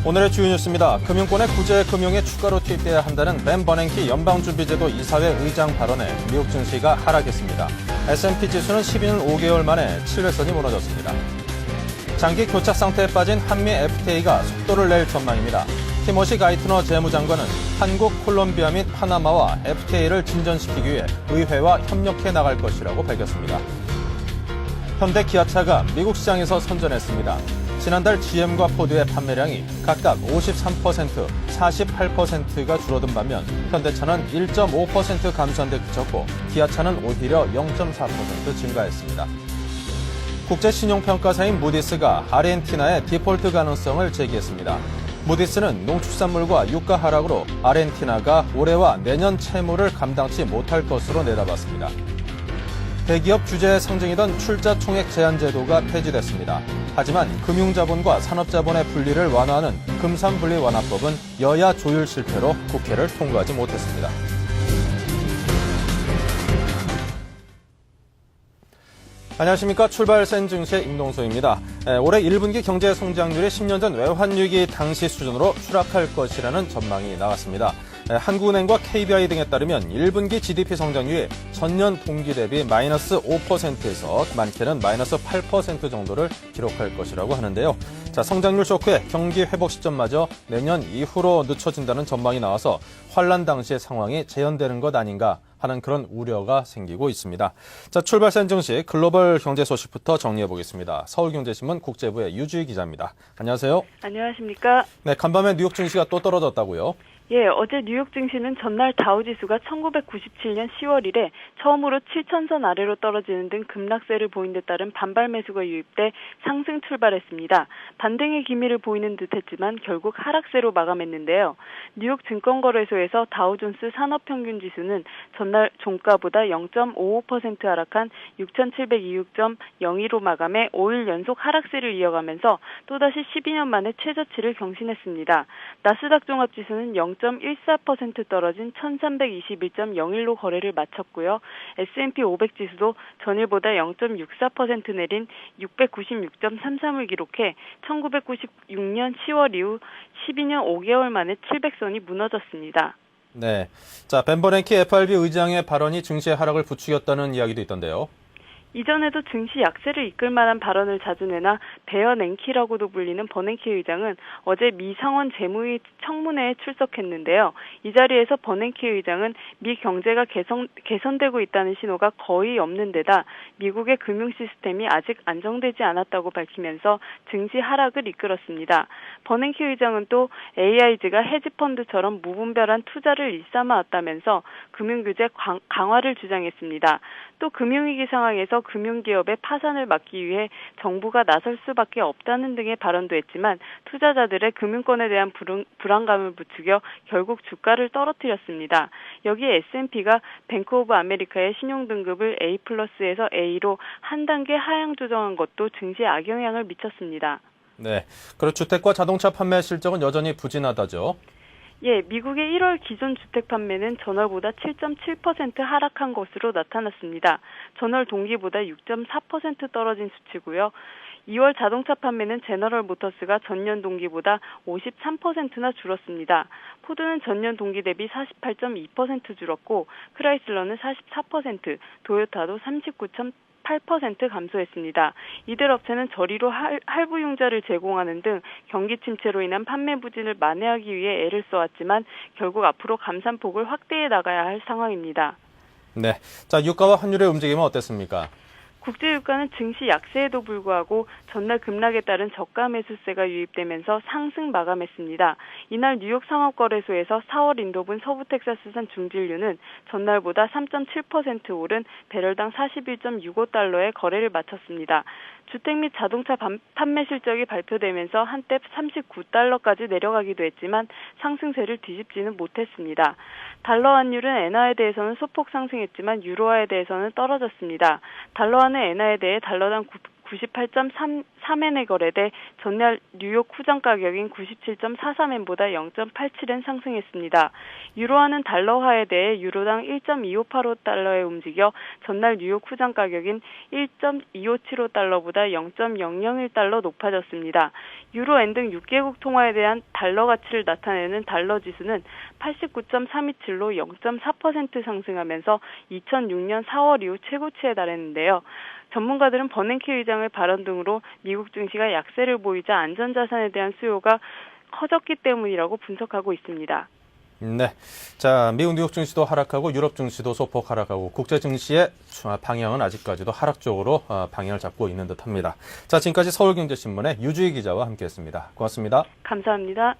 오늘의 주요 뉴스입니다. 금융권의 구제 금융에 추가로 투입돼야 한다는 벤 버냉키 연방준비제도 이사회 의장 발언에 미국 증시가 하락했습니다. S&P 지수는 12년 5개월 만에 700선이 무너졌습니다. 장기 교착 상태에 빠진 한미 FTA가 속도를 낼 전망입니다. 티모시 가이트너 재무장관은 한국, 콜롬비아 및 파나마와 FTA를 진전시키기 위해 의회와 협력해 나갈 것이라고 밝혔습니다. 현대 기아차가 미국 시장에서 선전했습니다. 지난달 GM과 포드의 판매량이 각각 53%, 48%가 줄어든 반면 현대차는 1.5% 감소한 데 그쳤고 기아차는 오히려 0.4% 증가했습니다. 국제신용평가사인 무디스가 아르헨티나의 디폴트 가능성을 제기했습니다. 무디스는 농축산물과 유가 하락으로 아르헨티나가 올해와 내년 채무를 감당치 못할 것으로 내다봤습니다. 대기업 규제의 상징이던 출자 총액 제한 제도가 폐지됐습니다. 하지만 금융자본과 산업자본의 분리를 완화하는 금산분리 완화법은 여야 조율 실패로 국회를 통과하지 못했습니다. 안녕하십니까. 출발센 증시의 임동소입니다. 올해 1분기 경제 성장률이 10년 전 외환위기 당시 수준으로 추락할 것이라는 전망이 나왔습니다. 한국은행과 KBI 등에 따르면 1분기 GDP 성장률이 전년 동기 대비 마이너스 5%에서 많게는 마이너스 8% 정도를 기록할 것이라고 하는데요. 자, 성장률 쇼크에 경기 회복 시점마저 내년 이후로 늦춰진다는 전망이 나와서 환란 당시의 상황이 재현되는 것 아닌가 하는 그런 우려가 생기고 있습니다. 자, 출발센 증시 글로벌 경제 소식부터 정리해 보겠습니다. 서울경제신문 국제부의 유주희 기자입니다. 안녕하세요. 안녕하십니까. 네, 간밤에 뉴욕 증시가 또 떨어졌다고요? 예, 어제 뉴욕 증시는 전날 다우지수가 1997년 10월 이래 처음으로 7,000선 아래로 떨어지는 등 급락세를 보인 데 따른 반발 매수가 유입돼 상승 출발했습니다. 반등의 기미를 보이는 듯했지만 결국 하락세로 마감했는데요. 뉴욕 증권거래소에서 다우존스 산업평균지수는 전날 종가보다 0.55% 하락한 6,702.02로 마감해 5일 연속 하락세를 이어가면서 또다시 12년 만에 최저치를 경신했습니다. 나스닥 종합지수는 0.14% 떨어진 1321.01로 거래를 마쳤고요. S&P 500 지수도 전일보다 0.64% 내린 696.33을 기록해 1996년 10월 이후 12년 5개월 만에 700선이 무너졌습니다. 네. 자, 벤 버냉키 FRB 의장의 발언이 증시의 하락을 부추겼다는 이야기도 있던데요. 이전에도 증시 약세를 이끌 만한 발언을 자주 내나 베어 냉키라고도 불리는 버냉키 의장은 어제 미 상원 재무위 청문회에 출석했는데요. 이 자리에서 버냉키 의장은 미 경제가 개선되고 있다는 신호가 거의 없는 데다 미국의 금융 시스템이 아직 안정되지 않았다고 밝히면서 증시 하락을 이끌었습니다. 버냉키 의장은 또 AIG가 헤지펀드처럼 무분별한 투자를 일삼아왔다면서 금융규제 강화를 주장했습니다. 또 금융위기 상황에서 금융기업의 파산을 막기 위해 정부가 나설 수밖에 없다는 등의 발언도 했지만 투자자들의 금융권에 대한 불안감을 부추겨 결국 주가를 떨어뜨렸습니다. 여기에 S&P가 뱅크 오브 아메리카의 신용등급을 A+에서 A로 한 단계 하향 조정한 것도 증시에 악영향을 미쳤습니다. 네, 그리고 주택과 자동차 판매 실적은 여전히 부진하다죠. 예, 미국의 1월 기존 주택 판매는 전월보다 7.7% 하락한 것으로 나타났습니다. 전월 동기보다 6.4% 떨어진 수치고요. 2월 자동차 판매는 제너럴 모터스가 전년 동기보다 53%나 줄었습니다. 포드는 전년 동기 대비 48.2% 줄었고 크라이슬러는 44%, 도요타도 39.8% 감소했습니다. 이들 업체는 저리로 할부융자를 제공하는 등 경기 침체로 인한 판매 부진을 만회하기 위해 애를 써왔지만 결국 앞으로 감산폭을 확대해 나가야 할 상황입니다. 네, 자, 유가와 환율의 움직임은 어땠습니까? 국제유가는 증시 약세에도 불구하고 전날 급락에 따른 저가 매수세가 유입되면서 상승 마감했습니다. 이날 뉴욕 상업거래소에서 4월 인도분 서부 텍사스산 중진류는 전날보다 3.7% 오른 배럴당 41.65달러에 거래를 마쳤습니다. 주택 및 자동차 판매 실적이 발표되면서 한때 39달러까지 내려가기도 했지만 상승세를 뒤집지는 못했습니다. 달러 환율은 엔화에 대해서는 소폭 상승했지만 유로화에 대해서는 떨어졌습니다. 달러 환은 엔화에 대해 달러당 98.3엔에 거래돼 전날 뉴욕 쿠장 가격인 97.43엔보다 0.87엔 상승했습니다. 유로화는 달러화에 대해 유로당 1.2585달러에 움직여 전날 뉴욕 쿠장 가격인 1.2575달러보다 0.001달러 높아졌습니다. 유로엔 등 6개국 통화에 대한 달러 가치를 나타내는 달러 지수는 89.327로 0.4% 상승하면서 2006년 4월 이후 최고치에 달했는데요. 전문가들은 버냉키 의장의 발언 등으로 미국 증시가 약세를 보이자 안전자산에 대한 수요가 커졌기 때문이라고 분석하고 있습니다. 네. 자, 미국 뉴욕 증시도 하락하고 유럽 증시도 소폭 하락하고 국제 증시의 방향은 아직까지도 하락 쪽으로 방향을 잡고 있는 듯합니다. 자, 지금까지 서울경제신문의 유주희 기자와 함께했습니다. 고맙습니다. 감사합니다.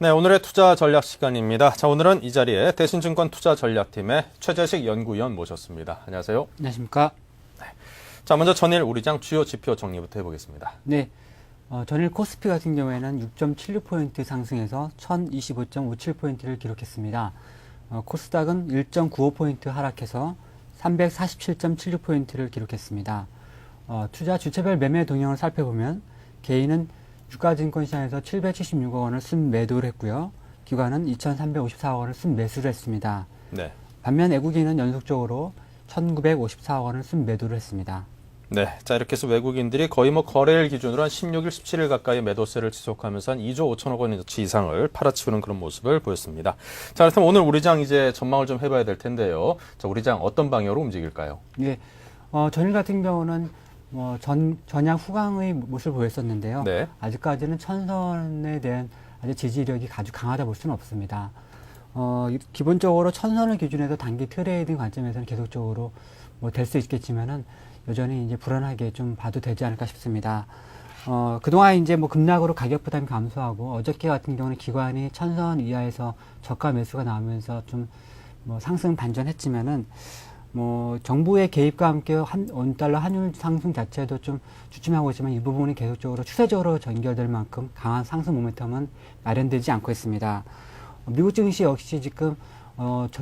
네, 오늘의 투자 전략 시간입니다. 자, 오늘은 이 자리에 대신증권 투자전략팀의 최재식 연구위원 모셨습니다. 안녕하세요. 안녕하십니까. 네. 자, 먼저 전일 우리장 주요 지표 정리부터 해보겠습니다. 네, 전일 코스피 같은 경우에는 6.76포인트 상승해서 1025.57포인트를 기록했습니다. 코스닥은 1.95포인트 하락해서 347.76포인트를 기록했습니다. 투자 주체별 매매 동향을 살펴보면 개인은 유가증권 시장에서 776억 원을 순매도를 했고요. 기관은 2,354억 원을 순매수를 했습니다. 네. 반면 외국인은 연속적으로 1,954억 원을 순매도를 했습니다. 네. 자, 이렇게 해서 외국인들이 거의 거래일 기준으로 한 16일, 17일 가까이 매도세를 지속하면서 한 2조 5천억 원치 이상을 팔아치우는 그런 모습을 보였습니다. 자, 그렇다면 오늘 우리장 이제 전망을 좀 해봐야 될 텐데요. 자, 우리장 어떤 방향으로 움직일까요? 네. 전일 같은 경우는 전약 후강의 모습을 보였었는데요. 네. 아직까지는 천선에 대한 아주 지지력이 아주 강하다 볼 수는 없습니다. 기본적으로 천선을 기준해서 단기 트레이딩 관점에서는 계속적으로 될 수 있겠지만은 여전히 이제 불안하게 좀 봐도 되지 않을까 싶습니다. 그동안 이제 급락으로 가격 부담이 감소하고 어저께 같은 경우는 기관이 천선 이하에서 저가 매수가 나오면서 좀 상승 반전했지만은 정부의 개입과 함께 원달러 환율 상승 자체도 좀 주춤하고 있지만 이 부분이 계속적으로 추세적으로 전결될 만큼 강한 상승 모멘텀은 마련되지 않고 있습니다. 미국 증시 역시 지금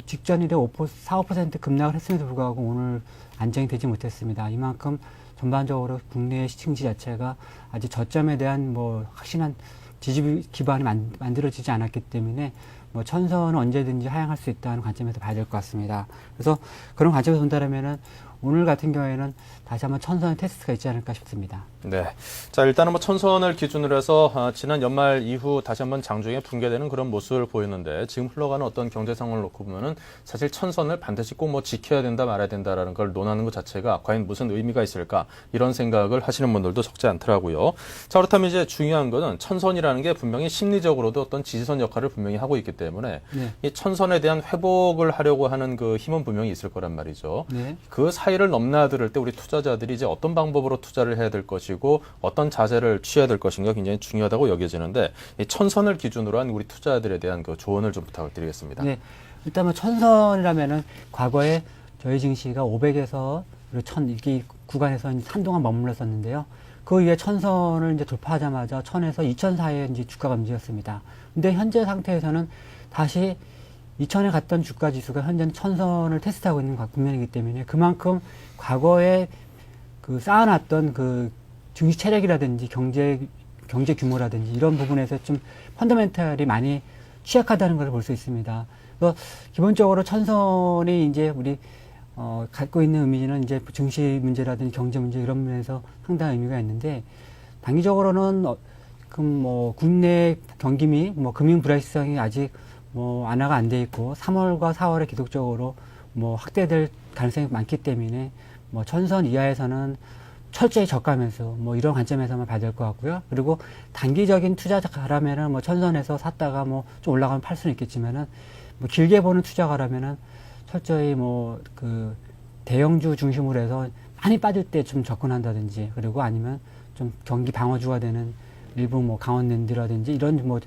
직전일에 4, 5% 급락을 했음에도 불구하고 오늘 안정이 되지 못했습니다. 이만큼 전반적으로 국내 시층지 자체가 아직 저점에 대한 확실한 지지 기반이 만들어지지 않았기 때문에 천선은 언제든지 하향할 수 있다는 관점에서 봐야 될 것 같습니다. 그래서 그런 관점에서 본다면은 오늘 같은 경우에는 다시 한번 천선의 테스트가 있지 않을까 싶습니다. 네. 자, 일단은 천선을 기준으로 해서 지난 연말 이후 다시 한번 장중에 붕괴되는 그런 모습을 보였는데 지금 흘러가는 어떤 경제 상황을 놓고 보면은 사실 천선을 반드시 꼭 지켜야 된다 말아야 된다라는 걸 논하는 것 자체가 과연 무슨 의미가 있을까 이런 생각을 하시는 분들도 적지 않더라고요. 자, 그렇다면 이제 중요한 거는 천선이라는 게 분명히 심리적으로도 어떤 지지선 역할을 분명히 하고 있기 때문에 네. 이 천선에 대한 회복을 하려고 하는 그 힘은 분명히 있을 거란 말이죠. 네. 그 사이를 넘나들 때 우리 투자자들이 이제 어떤 방법으로 투자를 해야 될 것이고 어떤 자세를 취해야 될 것인가 굉장히 중요하다고 여겨지는데 이 천선을 기준으로 한 우리 투자자들에 대한 그 조언을 좀 부탁을 드리겠습니다. 네. 일단 천선이라면은 과거에 저희 증시가 500에서 1000 이렇게 구간에서 한동안 머물렀었는데요. 그 위에 천선을 이제 돌파하자마자 1000에서 2000 사이에 이제 주가가 움직였습니다. 근데 현재 상태에서는 다시 2000에 갔던 주가 지수가 현재는 천선을 테스트하고 있는 국면이기 때문에 그만큼 과거에 그 쌓아놨던 그 증시 체력이라든지 경제 규모라든지 이런 부분에서 좀 펀더멘탈이 많이 취약하다는 걸 볼 수 있습니다. 그래서 기본적으로 천선이 이제 우리 갖고 있는 의미는 이제 증시 문제라든지 경제 문제 이런 면에서 상당한 의미가 있는데 단기적으로는 뭐 국내 경기 및 뭐 금융 불확실성이 아직 뭐 완화가 안 돼 있고 3월과 4월에 계속적으로 뭐 확대될 가능성이 많기 때문에 뭐 천선 이하에서는 철저히 저가면서 뭐 이런 관점에서만 봐야 될 것 같고요. 그리고 단기적인 투자가라면은 뭐 천선에서 샀다가 뭐 좀 올라가면 팔 수는 있겠지만은 뭐 길게 보는 투자가라면은 철저히 뭐 그 대형주 중심으로 해서 많이 빠질 때 좀 접근한다든지 그리고 아니면 좀 경기 방어주가 되는 일부 뭐 강원랜드라든지 이런 뭐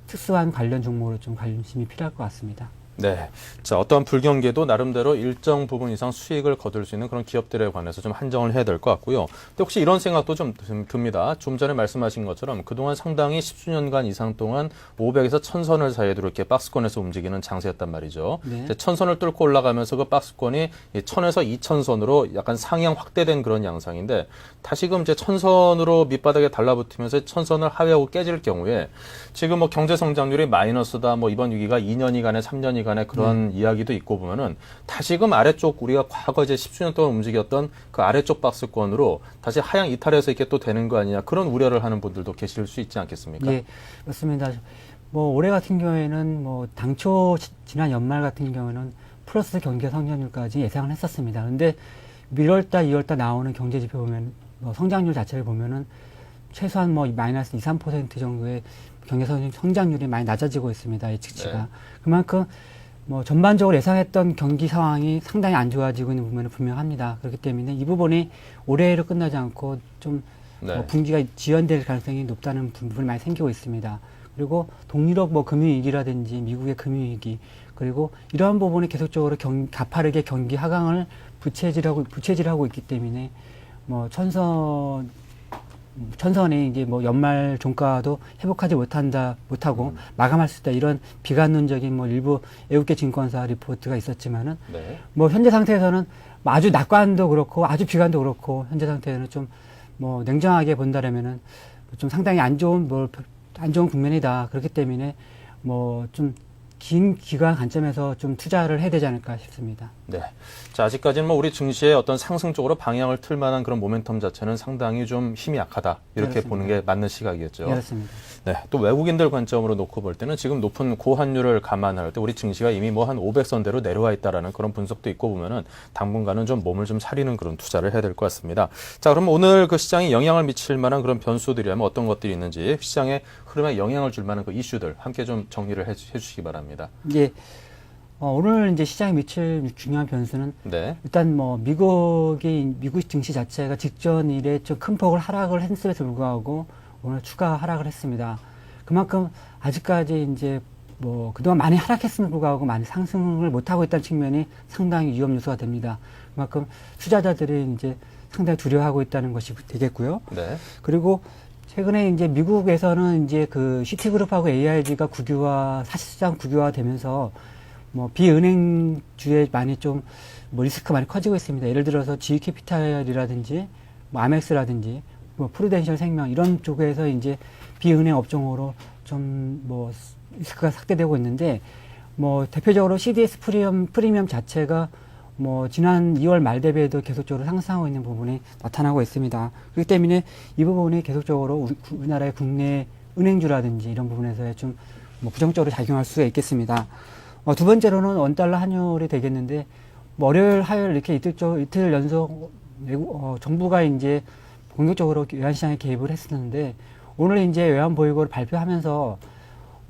특수한 관련 종목으로 좀 관심이 필요할 것 같습니다. 네. 자, 어떠한 불경기에도 나름대로 일정 부분 이상 수익을 거둘 수 있는 그런 기업들에 관해서 좀 한정을 해야 될 것 같고요. 근데 혹시 이런 생각도 좀 듭니다. 좀 전에 말씀하신 것처럼 그동안 상당히 10수년간 이상 동안 500에서 1000선을 사이로 이렇게 박스권에서 움직이는 장세였단 말이죠. 네. 이제 1000선을 뚫고 올라가면서 그 박스권이 1000에서 2000선으로 약간 상향 확대된 그런 양상인데 다시금 이제 1000선으로 밑바닥에 달라붙으면서 1000선을 하회하고 깨질 경우에 지금 뭐 경제 성장률이 마이너스다, 뭐 이번 위기가 2년이간에 3년이간에 그런 이야기도 있고 보면은 다시금 아래쪽 우리가 과거 이제 10수년 동안 움직였던 그 아래쪽 박스권으로 다시 하향 이탈해서 이렇게 또 되는 거 아니냐 그런 우려를 하는 분들도 계실 수 있지 않겠습니까? 예, 맞습니다. 뭐 올해 같은 경우에는 뭐 당초 지난 연말 같은 경우에는 플러스 경제 성장률까지 예상을 했었습니다. 근데 1월달, 2월달 나오는 경제 지표 보면 뭐 성장률 자체를 보면은 최소한 뭐 마이너스 2, 3% 정도의 경제 성장률이 많이 낮아지고 있습니다. 예측치가. 네. 그만큼 뭐 전반적으로 예상했던 경기 상황이 상당히 안 좋아지고 있는 부분은 분명합니다. 그렇기 때문에 이 부분이 올해로 끝나지 않고 좀 네. 뭐 분기가 지연될 가능성이 높다는 부분이 많이 생기고 있습니다. 그리고 동유럽 뭐 금융위기라든지 미국의 금융위기 그리고 이러한 부분이 계속적으로 가파르게 경기 하강을 부채질하고 있기 때문에 뭐 천선이 이제 뭐 연말 종가도 회복하지 못하고 마감할 수 있다 이런 비관론적인 뭐 일부 외국계 증권사 리포트가 있었지만은 네. 뭐 현재 상태에서는 뭐 아주 낙관도 그렇고 아주 비관도 그렇고 현재 상태에는 좀 뭐 냉정하게 본다라면은 좀 상당히 안 좋은 국면이다. 그렇기 때문에 뭐 좀 긴 기간 관점에서 좀 투자를 해야 되지 않을까 싶습니다. 네. 자, 아직까지는 뭐 우리 증시의 어떤 상승 쪽으로 방향을 틀 만한 그런 모멘텀 자체는 상당히 좀 힘이 약하다. 이렇게 그렇습니다. 보는 게 맞는 시각이겠죠. 네, 그렇습니다. 네. 또 외국인들 관점으로 놓고 볼 때는 지금 높은 고환율을 감안할 때 우리 증시가 이미 뭐 한 500선대로 내려와 있다라는 그런 분석도 있고 보면은 당분간은 좀 몸을 좀 사리는 그런 투자를 해야 될 것 같습니다. 자, 그럼 오늘 그 시장에 영향을 미칠 만한 그런 변수들이라면 어떤 것들이 있는지 시장의 흐름에 영향을 줄 만한 그 이슈들 함께 좀 정리를 해주시기 바랍니다. 예. 오늘 이제 시장에 미칠 중요한 변수는 네. 일단 뭐 미국 증시 자체가 직전 일에 좀 큰 폭을 하락을 했음에도 불구하고 오늘 추가 하락을 했습니다. 그만큼 아직까지 이제 뭐 그동안 많이 하락했음에도 불구하고 많이 상승을 못하고 있다는 측면이 상당히 위험 요소가 됩니다. 그만큼 투자자들이 이제 상당히 두려워하고 있다는 것이 되겠고요. 네. 그리고 최근에 이제 미국에서는 이제 그 시티그룹하고 AIG가 사실상 국유화 되면서 뭐 비은행주에 많이 좀 뭐 리스크가 많이 커지고 있습니다. 예를 들어서 GE캐피탈이라든지 뭐 아멕스라든지 뭐 프루덴셜 생명 이런 쪽에서 이제 비은행 업종으로 좀 뭐 리스크가 삭대되고 있는데 뭐 대표적으로 CDS 프리미엄 자체가 뭐 지난 2월 말 대비해도 계속적으로 상승하고 있는 부분이 나타나고 있습니다. 그렇기 때문에 이 부분이 계속적으로 우리나라의 국내 은행주라든지 이런 부분에서 좀 뭐 부정적으로 작용할 수가 있겠습니다. 두 번째로는 원달러 환율이 되겠는데 뭐 월요일, 화요일 이렇게 이틀 연속 정부가 이제 본격적으로 외환시장에 개입을 했었는데 오늘 이제 외환보유고를 발표하면서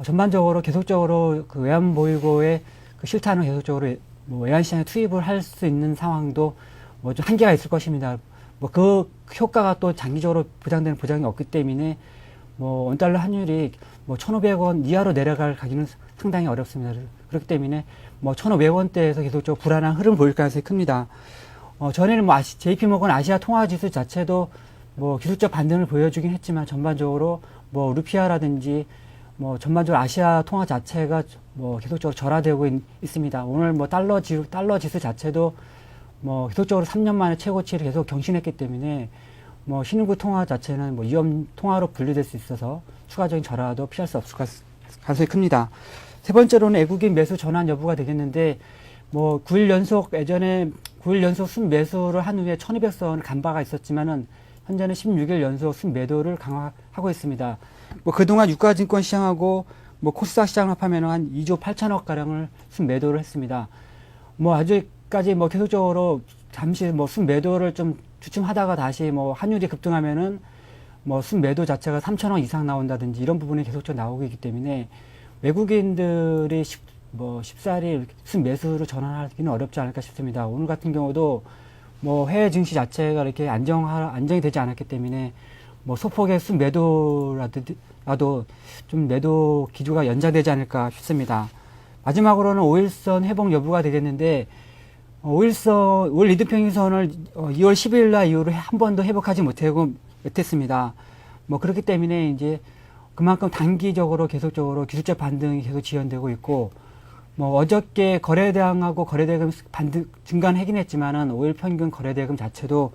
전반적으로 계속적으로 그 외환보유고의 그 실탄을 계속적으로 뭐 외환시장에 투입을 할 수 있는 상황도 뭐 좀 한계가 있을 것입니다. 뭐 그 효과가 또 장기적으로 보장되는 보장이 없기 때문에 뭐 원달러 환율이 뭐 1,500원 이하로 가기는 상당히 어렵습니다. 그렇기 때문에 뭐 1,500원대에서 계속적으로 불안한 흐름 보일 가능성이 큽니다. 전에는 뭐 JP모건 아시아 통화지수 자체도 뭐 기술적 반등을 보여주긴 했지만 전반적으로 뭐 루피아라든지 뭐 전반적으로 아시아 통화 자체가 뭐 계속적으로 절하되고 있습니다. 오늘 뭐 달러 지수 자체도 뭐 계속적으로 3년 만에 최고치를 계속 경신했기 때문에 뭐 신흥국 통화 자체는 뭐 위험 통화로 분류될 수 있어서 추가적인 절하도 피할 수 없을 가능성이 큽니다. 세 번째로는 외국인 매수 전환 여부가 되겠는데 뭐 9일 연속 예전에 9일 연속 순매수를 한 후에 1200선을 간 바가 있었지만은 현재는 16일 연속 순매도를 강화하고 있습니다. 뭐 그동안 유가증권 시장하고 뭐 코스닥 시장을 합하면 한 2조 8천억 가량을 순매도를 했습니다. 뭐 아직까지 뭐 계속적으로 잠시 뭐 순매도를 좀 주춤하다가 다시 뭐 환율이 급등하면은 뭐 순매도 자체가 3천억 이상 나온다든지 이런 부분이 계속적으로 나오고 있기 때문에 외국인들이 쉽사리 순매수로 전환하기는 어렵지 않을까 싶습니다. 오늘 같은 경우도 뭐 해외 증시 자체가 이렇게 안정이 되지 않았기 때문에 뭐 소폭의 순매도라도 좀 매도 기조가 연장되지 않을까 싶습니다. 마지막으로는 5일선 회복 여부가 되겠는데 5일선 월 이득평균선을 2월 10일 날 이후로 한 번도 회복하지 못했습니다. 뭐 그렇기 때문에 이제 그만큼 단기적으로 계속적으로 기술적 반등이 계속 지연되고 있고 뭐 어저께 거래량하고 거래대금 반등 증가는 하긴 했지만은 5일 평균 거래대금 자체도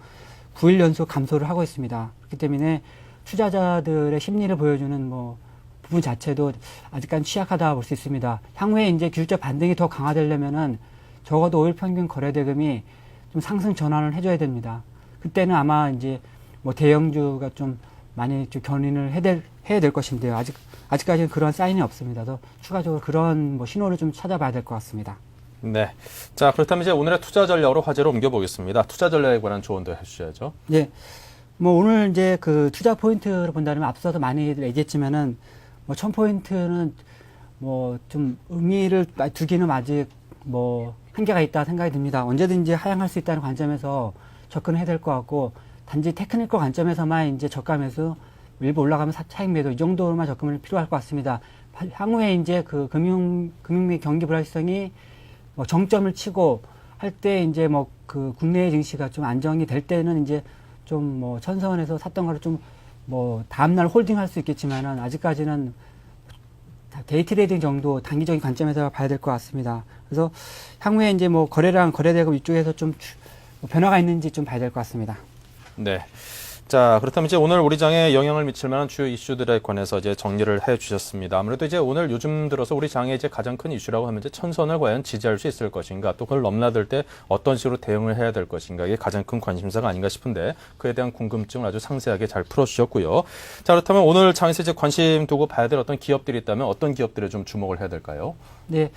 9일 연속 감소를 하고 있습니다. 그렇기 때문에 투자자들의 심리를 보여주는 뭐 부분 자체도 아직까지 취약하다 볼 수 있습니다. 향후에 이제 기술적 반등이 더 강화되려면은 적어도 5일 평균 거래대금이 좀 상승 전환을 해줘야 됩니다. 그때는 아마 이제 뭐 대형주가 좀 많이 좀 견인을 해야 될 것인데요. 아직까지는 그런 사인이 없습니다. 더 추가적으로 그런 뭐 신호를 좀 찾아봐야 될 것 같습니다. 네. 자, 그렇다면 이제 오늘의 투자 전략으로 화제로 옮겨보겠습니다. 투자 전략에 관한 조언도 해주셔야죠. 네. 뭐 오늘 이제 그 투자 포인트를 본다면 앞서도 많이 얘기했지만은 뭐 1000포인트는 뭐 좀 의미를 두기는 아직 뭐 한계가 있다 생각이 듭니다. 언제든지 하향할 수 있다는 관점에서 접근해야 될 것 같고 단지 테크니컬 관점에서만 이제 저가 매수 일부 올라가면 차익 매도 이 정도로만 접근이 필요할 것 같습니다. 향후에 이제 그 금융 및 경기 불확실성이 뭐 정점을 치고 할 때 이제 뭐 그 국내 증시가 좀 안정이 될 때는 이제 좀 뭐 천선에서 샀던 거를 좀 뭐 다음날 홀딩할 수 있겠지만은 아직까지는 데이 트레이딩 정도 단기적인 관점에서 봐야 될 것 같습니다. 그래서 향후에 이제 뭐 거래대금 이쪽에서 좀 변화가 있는지 좀 봐야 될 것 같습니다. 네. 자, 그렇다면 이제 오늘 우리 장에 영향을 미칠 만한 주요 이슈들에 관해서 이제 정리를 해 주셨습니다. 아무래도 이제 오늘 요즘 들어서 우리 장에 이제 가장 큰 이슈라고 하면 이제 천선을 과연 지지할 수 있을 것인가, 또 그걸 넘나들 때 어떤 식으로 대응을 해야 될 것인가, 이게 가장 큰 관심사가 아닌가 싶은데 그에 대한 궁금증을 아주 상세하게 잘 풀어주셨고요. 자, 그렇다면 오늘 장에서 이제 관심 두고 봐야 될 어떤 기업들이 있다면 어떤 기업들에 좀 주목을 해야 될까요? 네.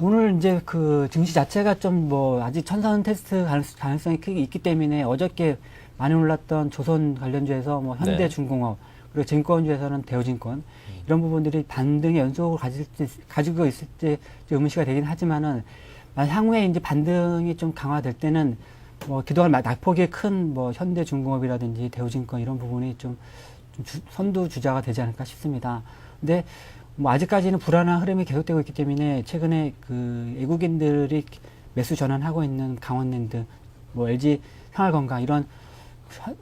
오늘 이제 그 증시 자체가 좀 뭐 아직 천선 테스트 가능성이 크게 있기 때문에 어저께 많이 올랐던 조선 관련주에서 뭐 현대중공업 그리고 증권주에서는 대우증권 이런 부분들이 반등의 연속을 가지고 있을지 의문시가 되긴 하지만은 향후에 이제 반등이 좀 강화될 때는 뭐 그동안 낙폭이 큰 뭐 현대중공업이라든지 대우증권 이런 부분이 좀 선두 주자가 되지 않을까 싶습니다. 근데 뭐 아직까지는 불안한 흐름이 계속되고 있기 때문에 최근에 그 외국인들이 매수 전환하고 있는 강원랜드, 뭐 LG 생활건강 이런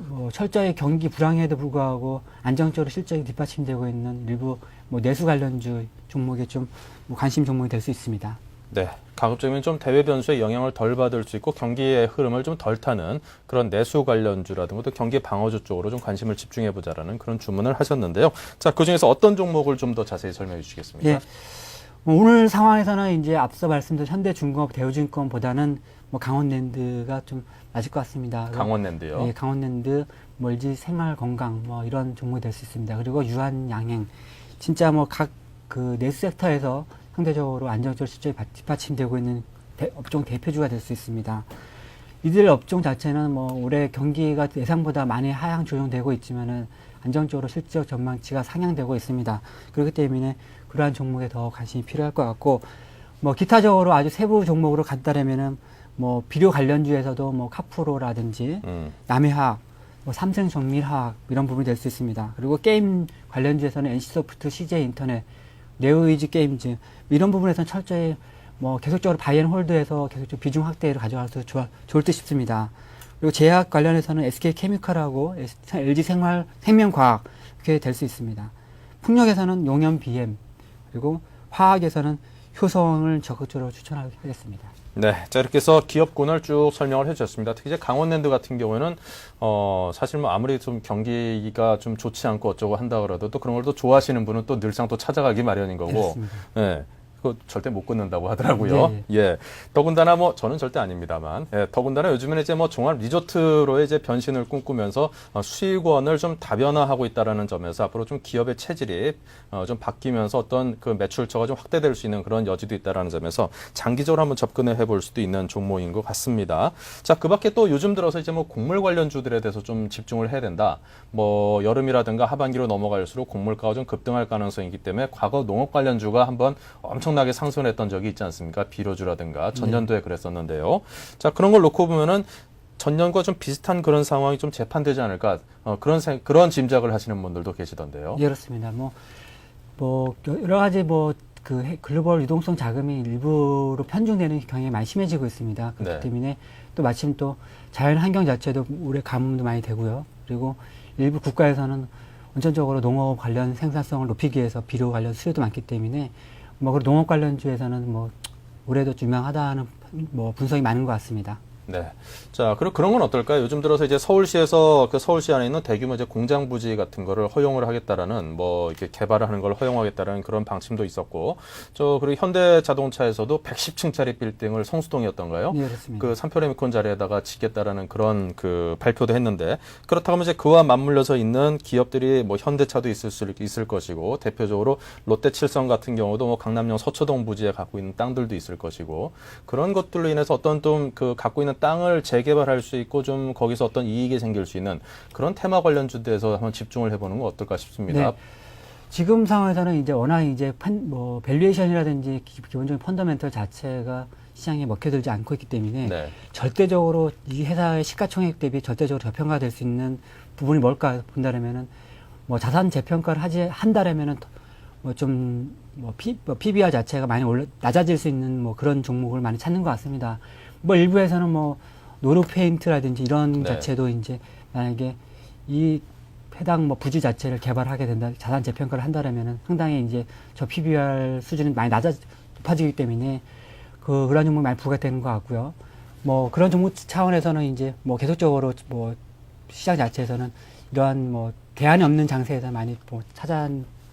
뭐 철저히 경기 불황에도 불구하고 안정적으로 실적이 뒷받침되고 있는 일부 뭐 내수 관련주 종목에 좀 뭐 관심 종목이 될 수 있습니다. 네. 가급적이면 좀 대외 변수의 영향을 덜 받을 수 있고 경기의 흐름을 좀 덜 타는 그런 내수 관련주라든가 또 경기 방어주 쪽으로 좀 관심을 집중해 보자라는 그런 주문을 하셨는데요. 자, 그중에서 어떤 종목을 좀 더 자세히 설명해 주시겠습니까? 네. 오늘 상황에서는 이제 앞서 말씀드린 현대중공업, 대우증권보다는 뭐 강원랜드가 좀 맞을 것 같습니다. 강원랜드요. 네, 강원랜드, 뭐 LG 생활건강 뭐 이런 종목이 될 수 있습니다. 그리고 유한양행, 진짜 뭐 각 그 내수 섹터에서 상대적으로 안정적으로 실적이 뒷받침되고 있는 업종 대표주가 될 수 있습니다. 이들 업종 자체는 뭐 올해 경기가 예상보다 많이 하향 조정되고 있지만은 안정적으로 실적 전망치가 상향되고 있습니다. 그렇기 때문에 그러한 종목에 더 관심이 필요할 것 같고, 뭐 기타적으로 아주 세부 종목으로 간다라면은 뭐 비료 관련주에서도 뭐 카프로라든지 남해화학, 뭐 삼성정밀화학 이런 부분이 될 수 있습니다. 그리고 게임 관련주에서는 NC소프트, CJ인터넷, 네오이즈 게임즈 이런 부분에서는 철저히 뭐 계속적으로 바이앤홀드해서 계속적으로 비중 확대를 가져가서 좋을 듯 싶습니다. 그리고 제약 관련해서는 SK케미칼하고 LG생명과학 이렇게 될 수 있습니다. 풍력에서는 용연 BM, 그리고 화학에서는 효성을 적극적으로 추천하겠습니다. 네, 자 이렇게 해서 기업군을 쭉 설명을 해주셨습니다. 특히 이제 강원랜드 같은 경우에는 사실 뭐 아무리 좀 경기가 좀 좋지 않고 어쩌고 한다 그래도 또 그런 걸 또 좋아하시는 분은 또 늘상 또 찾아가기 마련인 거고, 그렇습니다. 네. 그거 절대 못 끊는다고 하더라고요. 네. 예. 더군다나 뭐 저는 절대 아닙니다만, 예. 더군다나 요즘에는 이제 뭐 종합 리조트로 이제 변신을 꿈꾸면서 수익원을 좀 다변화하고 있다라는 점에서 앞으로 좀 기업의 체질이 좀 바뀌면서 어떤 그 매출처가 좀 확대될 수 있는 그런 여지도 있다라는 점에서 장기적으로 한번 접근을 해볼 수도 있는 종목인 것 같습니다. 자, 그 밖에 또 요즘 들어서 이제 뭐 곡물 관련주들에 대해서 좀 집중을 해야 된다. 뭐 여름이라든가 하반기로 넘어갈수록 곡물가가 좀 급등할 가능성이 있기 때문에 과거 농업 관련주가 한번 엄청나게 상승했던 적이 있지 않습니까? 비료주라든가 전년도에 그랬었는데요. 자, 그런 걸 놓고 보면은 전년과 좀 비슷한 그런 상황이 좀 재판되지 않을까? 그런 짐작을 하시는 분들도 계시던데요. 예, 그렇습니다. 뭐 여러 가지 글로벌 유동성 자금이 일부로 편중되는 경향이 많이 심해지고 있습니다. 그렇기 네. 때문에 또 마침 또 자연 환경 자체도 올해 가뭄도 많이 되고요. 그리고 일부 국가에서는 원천적으로 농업 관련 생산성을 높이기 위해서 비료 관련 수요도 많기 때문에 그리고 농업 관련주에서는 올해도 좀 유망하다는 분석이 많은 것 같습니다. 네. 자, 그런 건 어떨까요? 요즘 들어서 이제 서울시에서 그 서울시 안에 있는 대규모 이제 공장 부지 같은 거를 허용을 하겠다라는 이렇게 개발을 하는 걸 허용하겠다라는 그런 방침도 있었고, 그리고 현대 자동차에서도 110층짜리 빌딩을 성수동이었던가요? 네, 그렇습니다. 그 삼표레미콘 자리에다가 짓겠다라는 그런 그 발표도 했는데, 그렇다고 하면 이제 그와 맞물려서 있는 기업들이 뭐 현대차도 있을 것이고, 대표적으로 롯데칠성 같은 경우도 뭐 강남역 서초동 부지에 갖고 있는 땅들도 있을 것이고, 그런 것들로 인해서 어떤 좀 그 갖고 있는 땅을 재개발할 수 있고 좀 거기서 어떤 이익이 생길 수 있는 그런 테마 관련주들에서 한번 집중을 해보는 건 어떨까 싶습니다. 네. 지금 상황에서는 이제 워낙 이제 밸류에이션이라든지 기본적인 펀더멘털 자체가 시장에 먹혀들지 않고 있기 때문에 네. 절대적으로 이 회사의 시가총액 대비 절대적으로 저평가될 수 있는 부분이 뭘까 본다면은 자산 재평가를 한다라면은 PBR 자체가 많이 낮아질 수 있는 그런 종목을 많이 찾는 것 같습니다. 일부에서는 노르페인트라든지 이런 네. 자체도 이제 만약에 이 해당 부지 자체를 개발하게 된다, 자산 재평가를 한다라면은 상당히 이제 저 PBR 수준이 많이 높아지기 때문에 그런 종목이 많이 부각되는 것 같고요. 그런 종목 차원에서는 이제 계속적으로 시장 자체에서는 이러한 대안이 없는 장세에서 많이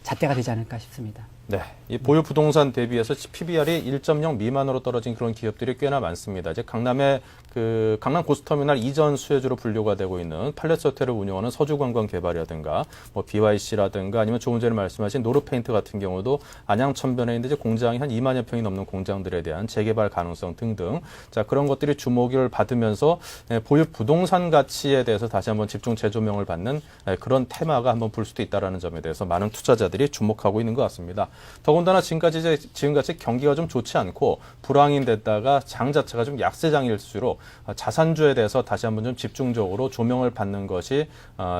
잣대가 되지 않을까 싶습니다. 네, 이 보유 부동산 대비해서 PBR이 1.0 미만으로 떨어진 그런 기업들이 꽤나 많습니다. 이제 강남 고수터미널 이전 수혜주로 분류가 되고 있는 팔레스 호텔을 운영하는 서주관광개발이라든가 BYC라든가 아니면 조금 전에 말씀하신 노르페인트 같은 경우도 안양천변에 있는데 이제 공장이 한 2만여 평이 넘는 공장들에 대한 재개발 가능성 등등. 자, 그런 것들이 주목을 받으면서 보유 부동산 가치에 대해서 다시 한번 집중 재조명을 받는 그런 테마가 한번 불 수도 있다라는 점에 대해서 많은 투자자들이 주목하고 있는 것 같습니다. 더군다나 지금같이 경기가 좀 좋지 않고 불황인 데다가 장 자체가 좀 약세장일수록 자산주에 대해서 다시 한번 좀 집중적으로 조명을 받는 것이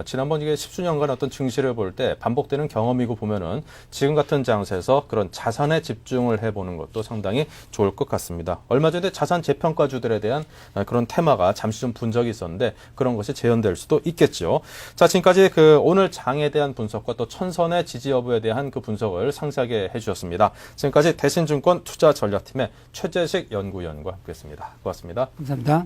지난번 이게 10수년간 어떤 증시를 볼 때 반복되는 경험이고 보면은 지금 같은 장세에서 그런 자산에 집중을 해보는 것도 상당히 좋을 것 같습니다. 얼마 전에 자산 재평가주들에 대한 그런 테마가 잠시 좀 분 적이 있었는데 그런 것이 재현될 수도 있겠죠. 자, 지금까지 오늘 장에 대한 분석과 또 천선의 지지 여부에 대한 그 분석을 상세하게 해주셨습니다. 지금까지 대신증권 투자전략팀의 최재식 연구위원과 함께했습니다. 고맙습니다. 감사합니다.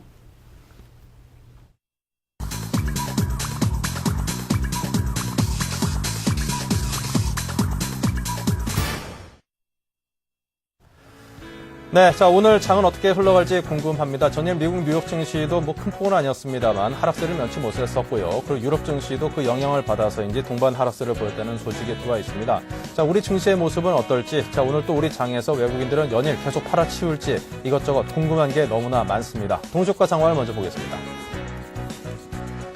네, 자, 오늘 장은 어떻게 흘러갈지 궁금합니다. 전일 미국 뉴욕 증시도 큰 폭은 아니었습니다만 하락세를 면치 못했었고요. 그리고 유럽 증시도 그 영향을 받아서인지 동반 하락세를 보였다는 소식이 들어와 있습니다. 자, 우리 증시의 모습은 어떨지, 자, 오늘 또 우리 장에서 외국인들은 연일 계속 팔아치울지 이것저것 궁금한 게 너무나 많습니다. 동시효과 상황을 먼저 보겠습니다.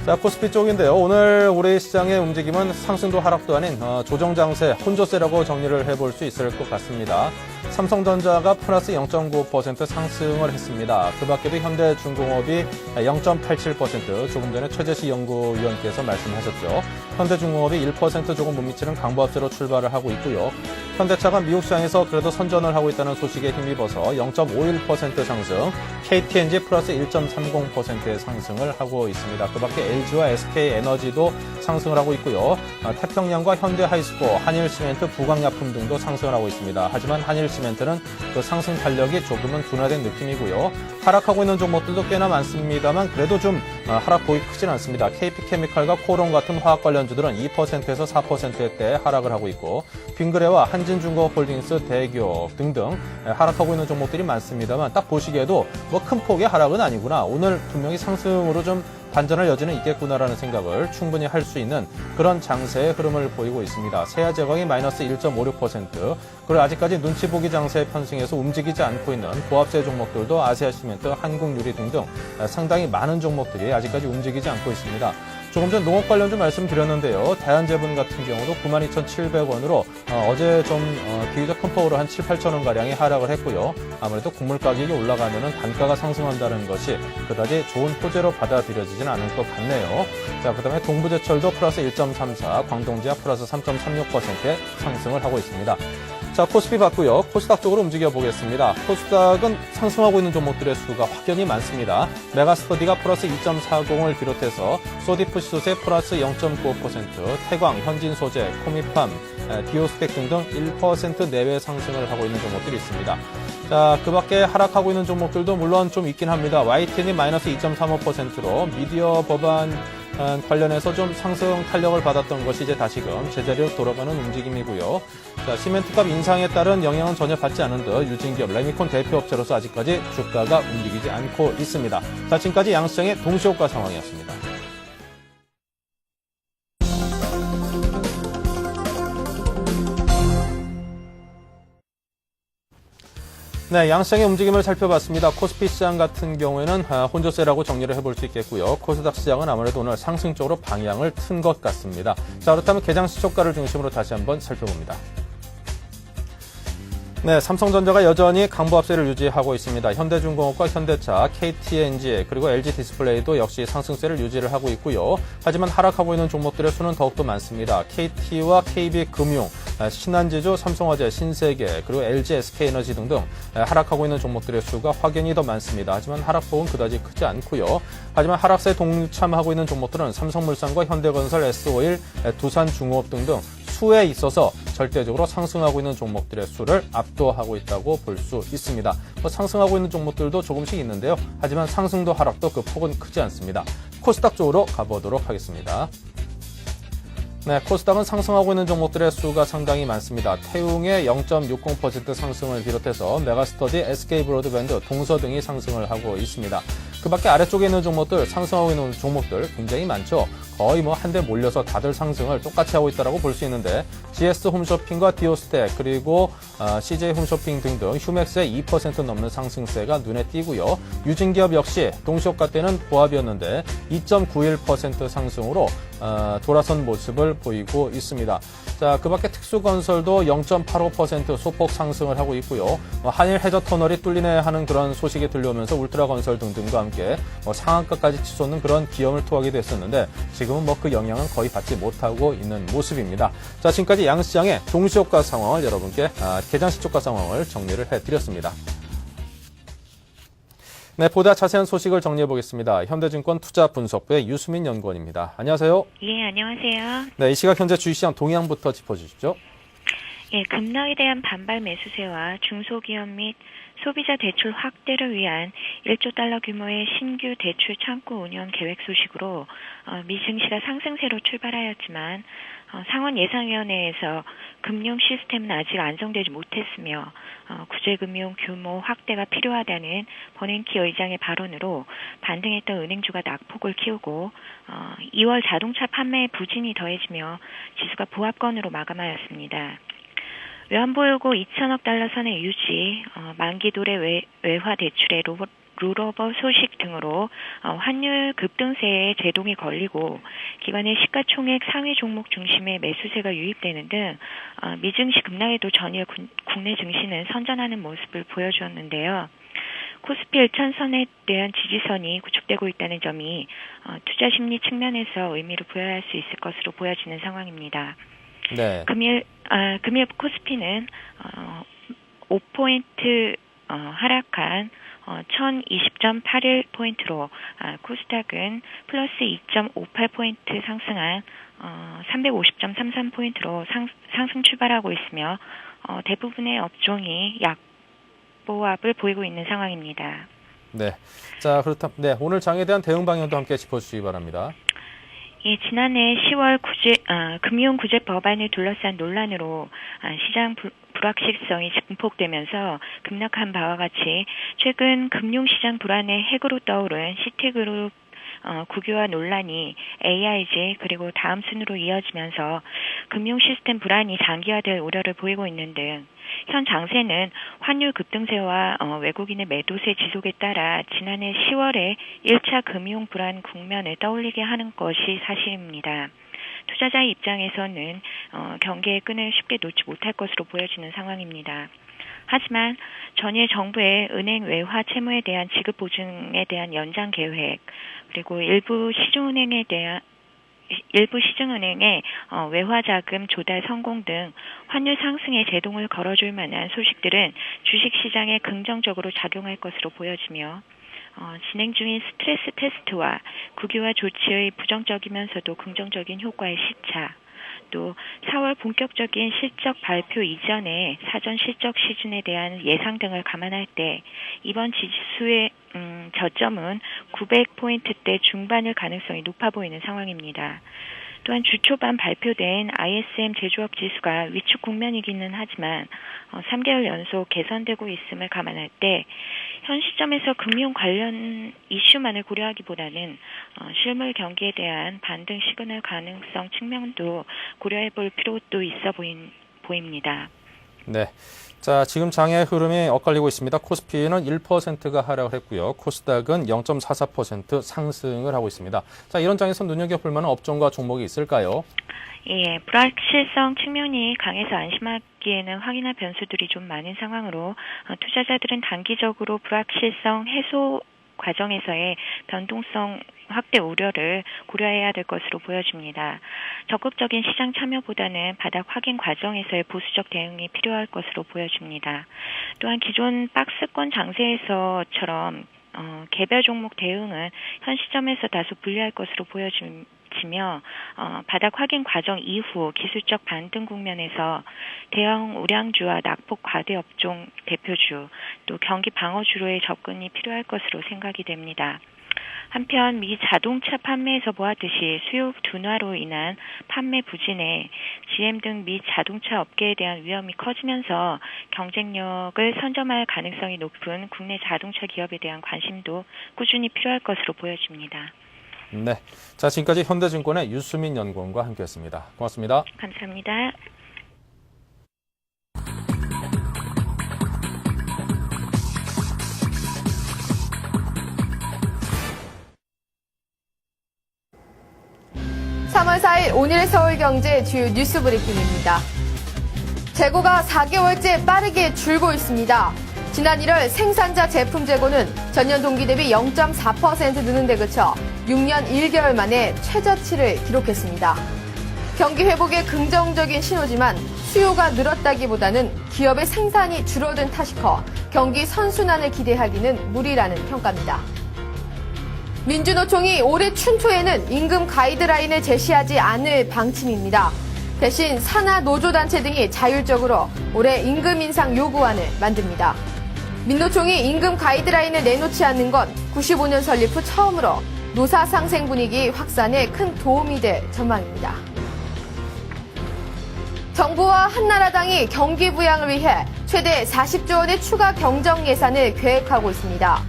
자, 코스피 쪽인데요. 오늘 우리 시장의 움직임은 상승도 하락도 아닌 조정 장세, 혼조세라고 정리를 해볼 수 있을 것 같습니다. 삼성전자가 플러스 0.95% 상승을 했습니다. 그 밖에도 현대중공업이 0.87%, 조금 전에 최재식 연구위원께서 말씀하셨죠. 현대중공업이 1% 조금 못 미치는 강보합세로 출발을 하고 있고요. 현대차가 미국 시장에서 그래도 선전을 하고 있다는 소식에 힘입어서 0.51% 상승, KTNG 플러스 1.30%의 상승을 하고 있습니다. 그 밖에 LG와 SK에너지도 상승을 하고 있고요. 태평양과 현대하이스코, 한일시멘트, 부강약품 등도 상승을 하고 있습니다. 하지만 한일시멘트는 그 상승 탄력이 조금은 둔화된 느낌이고요. 하락하고 있는 종목들도 꽤나 많습니다만 그래도 좀 하락폭이 크진 않습니다. KP케미칼과 코론 같은 화학 관련주들은 2%에서 4%대 하락을 하고 있고 빙그레와 한진중공업홀딩스, 대기업 등등 하락하고 있는 종목들이 많습니다만 딱 보시기에도 뭐 큰 폭의 하락은 아니구나. 오늘 분명히 상승으로 좀 반전할 여지는 있겠구나라는 생각을 충분히 할 수 있는 그런 장세의 흐름을 보이고 있습니다. 세아제광이 마이너스 1.56%, 그리고 아직까지 눈치 보기 장세에 편승해서 움직이지 않고 있는 보합세 종목들도 아시아시멘트, 한국유리 등등 상당히 많은 종목들이 아직까지 움직이지 않고 있습니다. 조금 전 농업 관련주 말씀드렸는데요. 대한제분 같은 경우도 92,700원으로 어제 좀 비교적 큰 폭으로 한 7, 8천 원가량이 하락을 했고요. 아무래도 곡물 가격이 올라가면 단가가 상승한다는 것이 그다지 좋은 호재로 받아들여지진 않을 것 같네요. 자, 그다음에 동부제철도 플러스 1.34, 광동제약 플러스 3.36%의 상승을 하고 있습니다. 자, 코스피 봤고요. 코스닥 쪽으로 움직여 보겠습니다. 코스닥은 상승하고 있는 종목들의 수가 확연히 많습니다. 메가스터디가 플러스 2.40을 비롯해서 소디프시소재 플러스 0.95%, 태광, 현진소재, 코미팜, 디오스텍 등등 1% 내외 상승을 하고 있는 종목들이 있습니다. 자, 그 밖에 하락하고 있는 종목들도 물론 좀 있긴 합니다. YTN이 마이너스 2.35%로 미디어 법안 관련해서 좀 상승 탄력을 받았던 것이 이제 다시금 제자리로 돌아가는 움직임이고요. 자, 시멘트값 인상에 따른 영향은 전혀 받지 않은 듯 유진기업 레미콘 대표업체로서 아직까지 주가가 움직이지 않고 있습니다. 자, 지금까지 양시장의 동시효과 상황이었습니다. 네, 양시장의 움직임을 살펴봤습니다. 코스피 시장 같은 경우에는 혼조세라고 정리를 해볼 수 있겠고요. 코스닥 시장은 아무래도 오늘 상승 쪽으로 방향을 튼 것 같습니다. 자, 그렇다면 개장 시초가를 중심으로 다시 한번 살펴봅니다. 네, 삼성전자가 여전히 강보합세를 유지하고 있습니다. 현대중공업과 현대차, KTNG, 그리고 LG디스플레이도 역시 상승세를 유지를 하고 있고요. 하지만 하락하고 있는 종목들의 수는 더욱더 많습니다. KT와 KB금융, 신한지주, 삼성화재, 신세계, 그리고 LG, SK에너지 등등 하락하고 있는 종목들의 수가 확연히 더 많습니다. 하지만 하락폭은 그다지 크지 않고요. 하지만 하락세에 동참하고 있는 종목들은 삼성물산과 현대건설, S-오일, 두산중공업 등등 수에 있어서 절대적으로 상승하고 있는 종목들의 수를 압도하고 있다고 볼 수 있습니다. 상승하고 있는 종목들도 조금씩 있는데요. 하지만 상승도 하락도 그 폭은 크지 않습니다. 코스닥 쪽으로 가보도록 하겠습니다. 네, 코스닥은 상승하고 있는 종목들의 수가 상당히 많습니다. 태웅의 0.60% 상승을 비롯해서 메가스터디, SK브로드밴드, 동서 등이 상승을 하고 있습니다. 그 밖에 아래쪽에 있는 종목들, 상승하고 있는 종목들 굉장히 많죠. 거의 뭐 한데 몰려서 다들 상승을 똑같이 하고 있다고 볼 수 있는데 GS 홈쇼핑과 디오스텍 그리고 CJ 홈쇼핑 등등 휴맥스의 2% 넘는 상승세가 눈에 띄고요. 유진기업 역시 동시효과 때는 보합이었는데 2.91% 상승으로 돌아선 모습을 보이고 있습니다. 자, 그 밖에 특수건설도 0.85% 소폭 상승을 하고 있고요. 한일 해저 터널이 뚫리네 하는 그런 소식이 들려오면서 울트라건설 등등과 함께 상한가까지 치솟는 그런 기염을 토하게 됐었는데 지금은 뭐 그 영향은 거의 받지 못하고 있는 모습입니다. 자, 지금까지 양시장의 동시효과 상황을 여러분께 개장 시초가 상황을 정리를 해드렸습니다. 네, 보다 자세한 소식을 정리해 보겠습니다. 현대증권 투자분석부의 유수민 연구원입니다. 안녕하세요. 예, 안녕하세요. 네, 이 시각 현재 주식시장 동향부터 짚어주시죠. 예, 급락에 대한 반발 매수세와 중소기업 및 소비자 대출 확대를 위한 1조 달러 규모의 신규 대출 창구 운영 계획 소식으로 미 증시가 상승세로 출발하였지만 상원 예상위원회에서 금융 시스템은 아직 안정되지 못했으며 구제금융 규모 확대가 필요하다는 버냉키 의장의 발언으로 반등했던 은행주가 낙폭을 키우고 2월 자동차 판매에 부진이 더해지며 지수가 보합권으로 마감하였습니다. 외환보유고 2천억 달러 선의 유지, 만기 도래 외화 대출의 롤오버 소식 등으로 환율 급등세에 제동이 걸리고 기관의 시가총액 상위 종목 중심의 매수세가 유입되는 등 미증시 급락에도 전일 국내 증시는 선전하는 모습을 보여주었는데요. 코스피 1,000선에 대한 지지선이 구축되고 있다는 점이 투자 심리 측면에서 의미를 부여할 수 있을 것으로 보여지는 상황입니다. 네. 금일 코스피는 5포인트 하락한 1020.81포인트로 코스닥은 플러스 2.58포인트 상승한 350.33포인트로 상승 출발하고 있으며 대부분의 업종이 약보합을 보이고 있는 상황입니다. 네. 자, 그렇다면 오늘 장에 대한 대응 방향도 함께 짚어주시기 바랍니다. 예, 지난해 10월 금융구제 법안을 둘러싼 논란으로 시장 불확실성이 증폭되면서 급락한 바와 같이 최근 금융시장 불안의 핵으로 떠오른 시티그룹 국유화 논란이 AIG 그리고 다음 순으로 이어지면서 금융 시스템 불안이 장기화될 우려를 보이고 있는 등 현 장세는 환율 급등세와 외국인의 매도세 지속에 따라 지난해 10월에 1차 금융 불안 국면을 떠올리게 하는 것이 사실입니다. 투자자 입장에서는 경계의 끈을 쉽게 놓지 못할 것으로 보여지는 상황입니다. 하지만 전일 정부의 은행 외화 채무에 대한 지급 보증에 대한 연장 계획, 그리고 일부 시중은행의 외화 자금 조달 성공 등 환율 상승에 제동을 걸어줄 만한 소식들은 주식시장에 긍정적으로 작용할 것으로 보여지며 진행 중인 스트레스 테스트와 국유화 조치의 부정적이면서도 긍정적인 효과의 시차, 또 4월 본격적인 실적 발표 이전에 사전 실적 시즌에 대한 예상 등을 감안할 때 이번 지수의 저점은 900포인트대 중반일 가능성이 높아 보이는 상황입니다. 또한 주 초반 발표된 ISM 제조업 지수가 위축 국면이기는 하지만 3개월 연속 개선되고 있음을 감안할 때 현 시점에서 금융 관련 이슈만을 고려하기보다는 실물 경기에 대한 반등 시그널 가능성 측면도 고려해 볼 필요도 있어 보입니다. 네. 자, 지금 장의 흐름이 엇갈리고 있습니다. 코스피는 1%가 하락을 했고요. 코스닥은 0.44% 상승을 하고 있습니다. 자, 이런 장에서 눈여겨볼 만한 업종과 종목이 있을까요? 예, 불확실성 측면이 강해서 안심하기에는 확인할 변수들이 좀 많은 상황으로 투자자들은 단기적으로 불확실성 해소 과정에서의 변동성 확대 우려를 고려해야 될 것으로 보여집니다. 적극적인 시장 참여보다는 바닥 확인 과정에서의 보수적 대응이 필요할 것으로 보여집니다. 또한 기존 박스권 장세에서처럼 개별 종목 대응은 현 시점에서 다소 불리할 것으로 보여지며 바닥 확인 과정 이후 기술적 반등 국면에서 대형 우량주와 낙폭 과대 업종 대표주, 또 경기 방어주로의 접근이 필요할 것으로 생각이 됩니다. 한편 미 자동차 판매에서 보았듯이 수요 둔화로 인한 판매 부진에 GM 등 미 자동차 업계에 대한 위험이 커지면서 경쟁력을 선점할 가능성이 높은 국내 자동차 기업에 대한 관심도 꾸준히 필요할 것으로 보여집니다. 네. 자, 지금까지 현대증권의 유수민 연구원과 함께했습니다. 고맙습니다. 감사합니다. (3월 4일) 오늘의 서울경제 주요 뉴스 브리핑입니다. 재고가 4개월째 빠르게 줄고 있습니다. 지난 1월 생산자 제품 재고는 전년 동기 대비 0.4% 느는 데 그쳐 6년 1개월 만에 최저치를 기록했습니다. 경기 회복에 긍정적인 신호지만 수요가 늘었다기보다는 기업의 생산이 줄어든 탓이 커 경기 선순환을 기대하기는 무리라는 평가입니다. 민주노총이 올해 춘초에는 임금 가이드라인을 제시하지 않을 방침입니다. 대신 산하 노조단체 등이 자율적으로 올해 임금 인상 요구안을 만듭니다. 민노총이 임금 가이드라인을 내놓지 않는 건 95년 설립 후 처음으로 노사 상생 분위기 확산에 큰 도움이 될 전망입니다. 정부와 한나라당이 경기 부양을 위해 최대 40조 원의 추가 경정 예산을 계획하고 있습니다.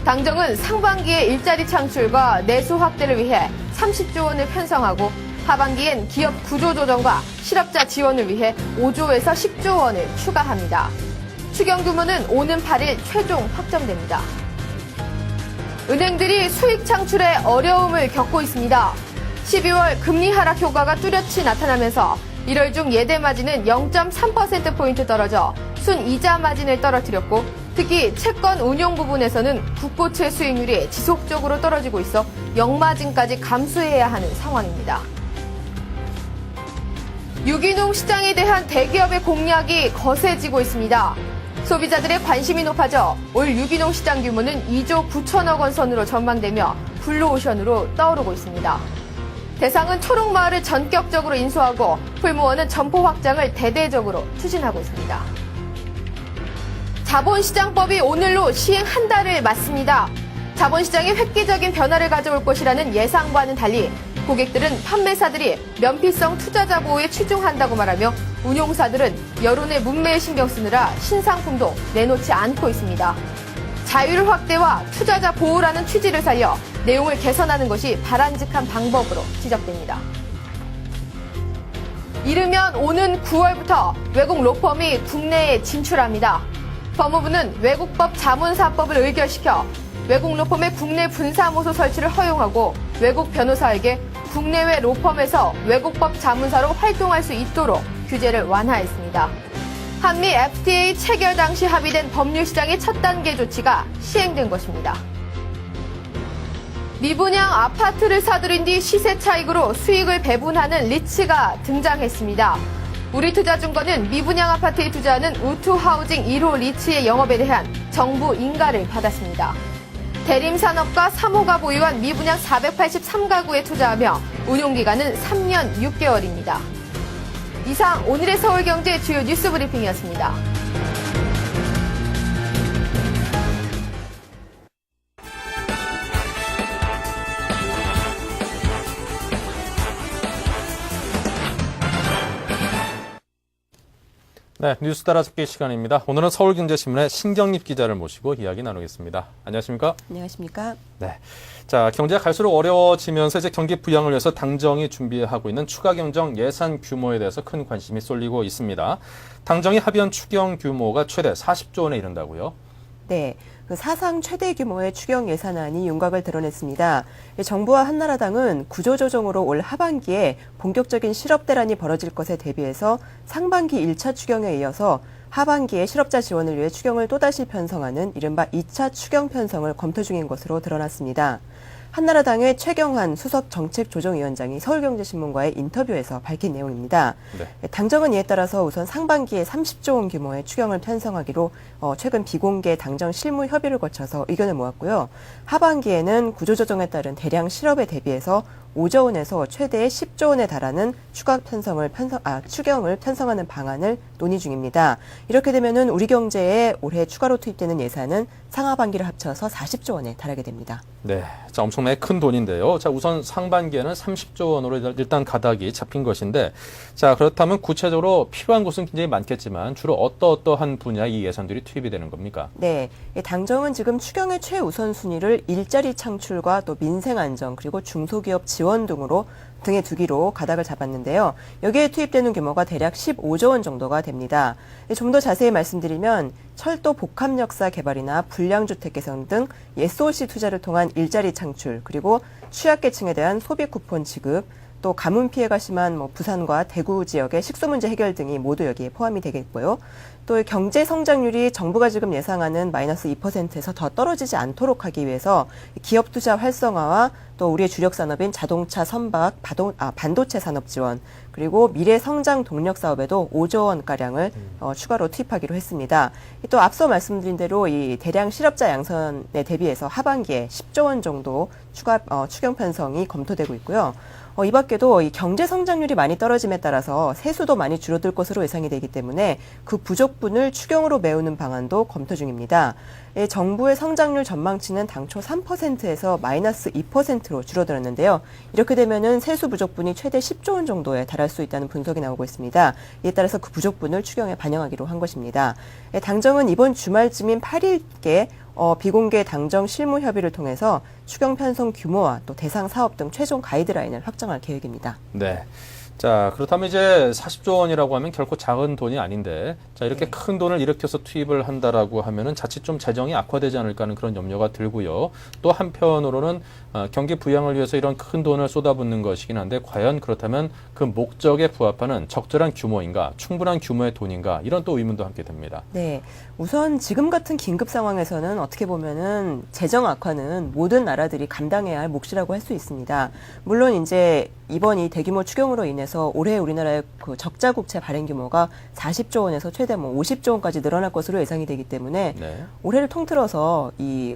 당정은 상반기에 일자리 창출과 내수 확대를 위해 30조 원을 편성하고 하반기엔 기업 구조 조정과 실업자 지원을 위해 5조에서 10조 원을 추가합니다. 추경 규모는 오는 8일 최종 확정됩니다. 은행들이 수익 창출에 어려움을 겪고 있습니다. 12월 금리 하락 효과가 뚜렷이 나타나면서 1월 중 예대 마진은 0.3%포인트 떨어져 순이자 마진을 떨어뜨렸고 특히 채권 운용 부분에서는 국고채 수익률이 지속적으로 떨어지고 있어 역마진까지 감수해야 하는 상황입니다. 유기농 시장에 대한 대기업의 공략이 거세지고 있습니다. 소비자들의 관심이 높아져 올 유기농 시장 규모는 2조 9천억 원 선으로 전망되며 블루오션으로 떠오르고 있습니다. 대상은 초록마을을 전격적으로 인수하고 풀무원은 점포 확장을 대대적으로 추진하고 있습니다. 자본시장법이 오늘로 시행 한 달을 맞습니다. 자본시장에 획기적인 변화를 가져올 것이라는 예상과는 달리 고객들은 판매사들이 면피성 투자자 보호에 치중한다고 말하며 운용사들은 여론의 문매에 신경 쓰느라 신상품도 내놓지 않고 있습니다. 자율 확대와 투자자 보호라는 취지를 살려 내용을 개선하는 것이 바람직한 방법으로 지적됩니다. 이르면 오는 9월부터 외국 로펌이 국내에 진출합니다. 법무부는 외국법 자문사법을 의결시켜 외국 로펌의 국내 분사무소 설치를 허용하고 외국 변호사에게 국내외 로펌에서 외국법 자문사로 활동할 수 있도록 규제를 완화했습니다. 한미 FTA 체결 당시 합의된 법률 시장의 첫 단계 조치가 시행된 것입니다. 미분양 아파트를 사들인 뒤 시세 차익으로 수익을 배분하는 리츠가 등장했습니다. 우리투자증권은 미분양 아파트에 투자하는 우투하우징 1호 리츠의 영업에 대한 정부 인가를 받았습니다. 대림산업과 3호가 보유한 미분양 483가구에 투자하며 운용기간은 3년 6개월입니다. 이상 오늘의 서울경제 주요 뉴스 브리핑이었습니다. 네, 뉴스 따라잡기 시간입니다. 오늘은 서울경제신문의 신경립 기자를 모시고 이야기 나누겠습니다. 안녕하십니까? 안녕하십니까? 네. 자, 경제가 갈수록 어려워지면서 이제 경기 부양을 위해서 당정이 준비하고 있는 추가 경정 예산 규모에 대해서 큰 관심이 쏠리고 있습니다. 당정이 합의한 추경 규모가 최대 40조 원에 이른다고요? 네. 그 사상 최대 규모의 추경 예산안이 윤곽을 드러냈습니다. 정부와 한나라당은 구조조정으로 올 하반기에 본격적인 실업 대란이 벌어질 것에 대비해서 상반기 1차 추경에 이어서 하반기에 실업자 지원을 위해 추경을 또다시 편성하는 이른바 2차 추경 편성을 검토 중인 것으로 드러났습니다. 한나라당의 최경환 수석정책조정위원장이 서울경제신문과의 인터뷰에서 밝힌 내용입니다. 네. 당정은 이에 따라서 우선 상반기에 30조 원 규모의 추경을 편성하기로 최근 비공개 당정 실무 협의를 거쳐서 의견을 모았고요. 하반기에는 구조조정에 따른 대량 실업에 대비해서 5조 원에서 최대 10조 원에 달하는 추경을 편성하는 방안을 논의 중입니다. 이렇게 되면은 우리 경제에 올해 추가로 투입되는 예산은 상하반기를 합쳐서 40조 원에 달하게 됩니다. 네, 자, 엄청나게 큰 돈인데요. 자, 우선 상반기에는 30조 원으로 일단 가닥이 잡힌 것인데, 자, 그렇다면 구체적으로 필요한 곳은 굉장히 많겠지만 주로 어떠한 분야에 이 예산들이 투입이 되는 겁니까? 네, 당정은 지금 추경의 최우선 순위를 일자리 창출과 또 민생 안정 그리고 중소기업 지원 등에 두기로 가닥을 잡았는데요. 여기에 투입되는 규모가 대략 15조 원 정도가 됩니다. 좀 더 자세히 말씀드리면 철도 복합역사 개발이나 불량주택 개선 등 SOC 투자를 통한 일자리 창출, 그리고 취약계층에 대한 소비 쿠폰 지급, 또 가뭄 피해가 심한 부산과 대구 지역의 식수 문제 해결 등이 모두 여기에 포함이 되겠고요. 또 경제 성장률이 정부가 지금 예상하는 마이너스 2%에서 더 떨어지지 않도록 하기 위해서 기업 투자 활성화와 또 우리의 주력 산업인 자동차 선박, 반도체 산업 지원, 그리고 미래 성장 동력 사업에도 5조 원가량을 추가로 투입하기로 했습니다. 또 앞서 말씀드린 대로 이 대량 실업자 양선에 대비해서 하반기에 10조 원 정도 추경 편성이 검토되고 있고요. 이 밖에도 이 경제 성장률이 많이 떨어짐에 따라서 세수도 많이 줄어들 것으로 예상이 되기 때문에 그 부족분을 추경으로 메우는 방안도 검토 중입니다. 정부의 성장률 전망치는 당초 3%에서 마이너스 2%로 줄어들었는데요. 이렇게 되면은 세수 부족분이 최대 10조 원 정도에 달할 수 있다는 분석이 나오고 있습니다. 이에 따라서 그 부족분을 추경에 반영하기로 한 것입니다. 당정은 이번 주말쯤인 8일께 비공개 당정 실무 협의를 통해서 추경 편성 규모와 또 대상 사업 등 최종 가이드라인을 확정할 계획입니다. 네. 자, 그렇다면 이제 40조 원이라고 하면 결코 작은 돈이 아닌데, 자, 이렇게 네. 큰 돈을 일으켜서 투입을 한다라고 하면은 자칫 좀 재정이 악화되지 않을까 하는 그런 염려가 들고요. 또 한편으로는 경기 부양을 위해서 이런 큰 돈을 쏟아붓는 것이긴 한데, 과연 그렇다면 그 목적에 부합하는 적절한 규모인가, 충분한 규모의 돈인가, 이런 또 의문도 함께 듭니다. 네. 우선 지금 같은 긴급 상황에서는 어떻게 보면은 재정 악화는 모든 나라들이 감당해야 할 몫이라고 할 수 있습니다. 물론 이제 이번 이 대규모 추경으로 인해서 올해 우리나라의 그 적자 국채 발행 규모가 40조 원에서 최대 50조 원까지 늘어날 것으로 예상이 되기 때문에 네. 올해를 통틀어서 이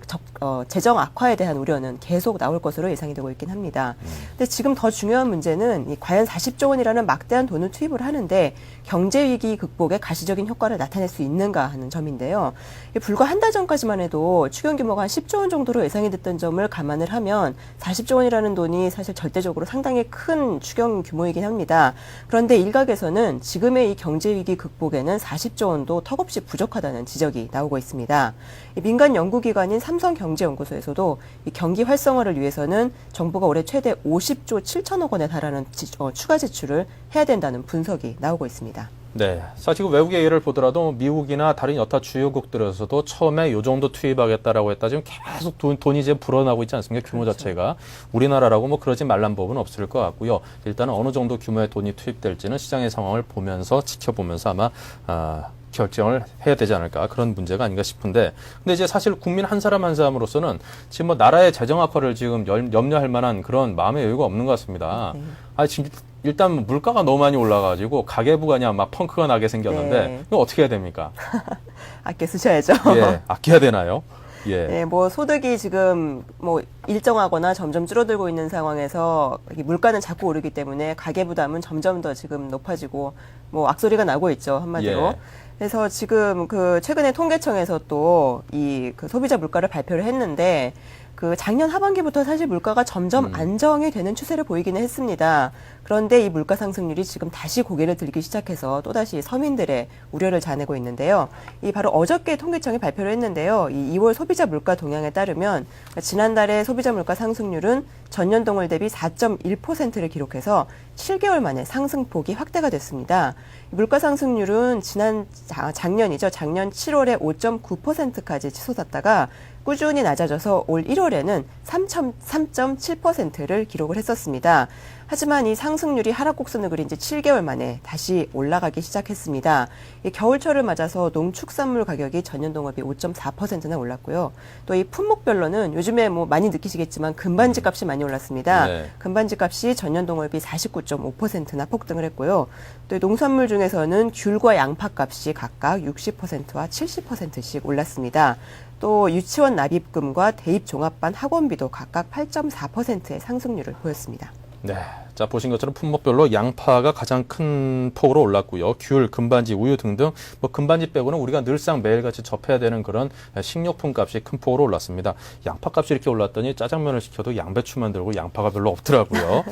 재정 악화에 대한 우려는 계속 나올 것으로 예상이 되고 있긴 합니다. 근데 지금 더 중요한 문제는 이 과연 40조 원이라는 막대한 돈을 투입을 하는데 경제 위기 극복에 가시적인 효과를 나타낼 수 있는가 하는 점인데요. 불과 한 달 전까지만 해도 추경 규모가 한 10조 원 정도로 예상이 됐던 점을 감안을 하면 40조 원이라는 돈이 사실 절대적으로 상당히 큰 추경 규모이긴 합니다. 그런데 일각에서는 지금의 이 경제 위기 극복에는 40조 원도 턱없이 부족하다는 지적이 나오고 있습니다. 민간 연구기관인 삼성경제연구소에서도 이 경기 활성화를 위해서는 정부가 올해 최대 50조 7천억 원에 달하는 추가 지출을 해야 된다는 분석이 나오고 있습니다. 네. 사실 외국의 예를 보더라도 미국이나 다른 여타 주요국들에서도 처음에 요 정도 투입하겠다라고 했다 지금 계속 돈이 이제 불어나고 있지 않습니까? 규모 그렇죠. 자체가. 우리나라라고 뭐 그러지 말란 법은 없을 것 같고요. 일단은 어느 정도 규모의 돈이 투입될지는 시장의 상황을 보면서 지켜보면서 아마 결정을 해야 되지 않을까 그런 문제가 아닌가 싶은데 근데 이제 사실 국민 한 사람 한 사람으로서는 지금 뭐 나라의 재정 악화를 지금 염려할 만한 그런 마음의 여유가 없는 것 같습니다. 지금 일단 물가가 너무 많이 올라가지고 가계부가 그냥 막 펑크가 나게 생겼는데 네. 이거 어떻게 해야 됩니까? 아껴 쓰셔야죠. 예, 아껴야 되나요? 예. 네, 뭐 소득이 지금 뭐 일정하거나 점점 줄어들고 있는 상황에서 물가는 자꾸 오르기 때문에 가계 부담은 점점 더 지금 높아지고 뭐 악소리가 나고 있죠, 한마디로. 예. 그래서 지금 그 최근에 통계청에서 또 이 그 소비자 물가를 발표를 했는데 그 작년 하반기부터 사실 물가가 점점 안정이 되는 추세를 보이기는 했습니다. 그런데 이 물가 상승률이 지금 다시 고개를 들기 시작해서 또다시 서민들의 우려를 자아내고 있는데요. 이 바로 어저께 통계청이 발표를 했는데요. 이 2월 소비자 물가 동향에 따르면 지난달에 소비자 물가 상승률은 전년 동월 대비 4.1%를 기록해서 7개월 만에 상승폭이 확대가 됐습니다. 물가 상승률은 작년이죠. 작년 7월에 5.9%까지 치솟았다가 꾸준히 낮아져서 올 1월에는 3.7%를 기록을 했었습니다. 하지만 이 상승률이 하락 곡선을 그린 지 7개월 만에 다시 올라가기 시작했습니다. 이 겨울철을 맞아서 농축산물 가격이 전년 동업이 5.4%나 올랐고요. 또 이 품목별로는 요즘에 뭐 많이 느끼시겠지만 금반지 값이 많이 올랐습니다. 네. 금반지 값이 전년 동업이 49.5%나 폭등을 했고요. 또 농산물 중에서는 귤과 양파 값이 각각 60%와 70%씩 올랐습니다. 또 유치원 납입금과 대입 종합반 학원비도 각각 8.4%의 상승률을 보였습니다. 네. 자, 보신 것처럼 품목별로 양파가 가장 큰 폭으로 올랐고요. 귤, 금반지, 우유 등등 뭐 금반지 빼고는 우리가 늘상 매일같이 접해야 되는 그런 식료품 값이 큰 폭으로 올랐습니다. 양파 값이 이렇게 올랐더니 짜장면을 시켜도 양배추만 들고 양파가 별로 없더라고요.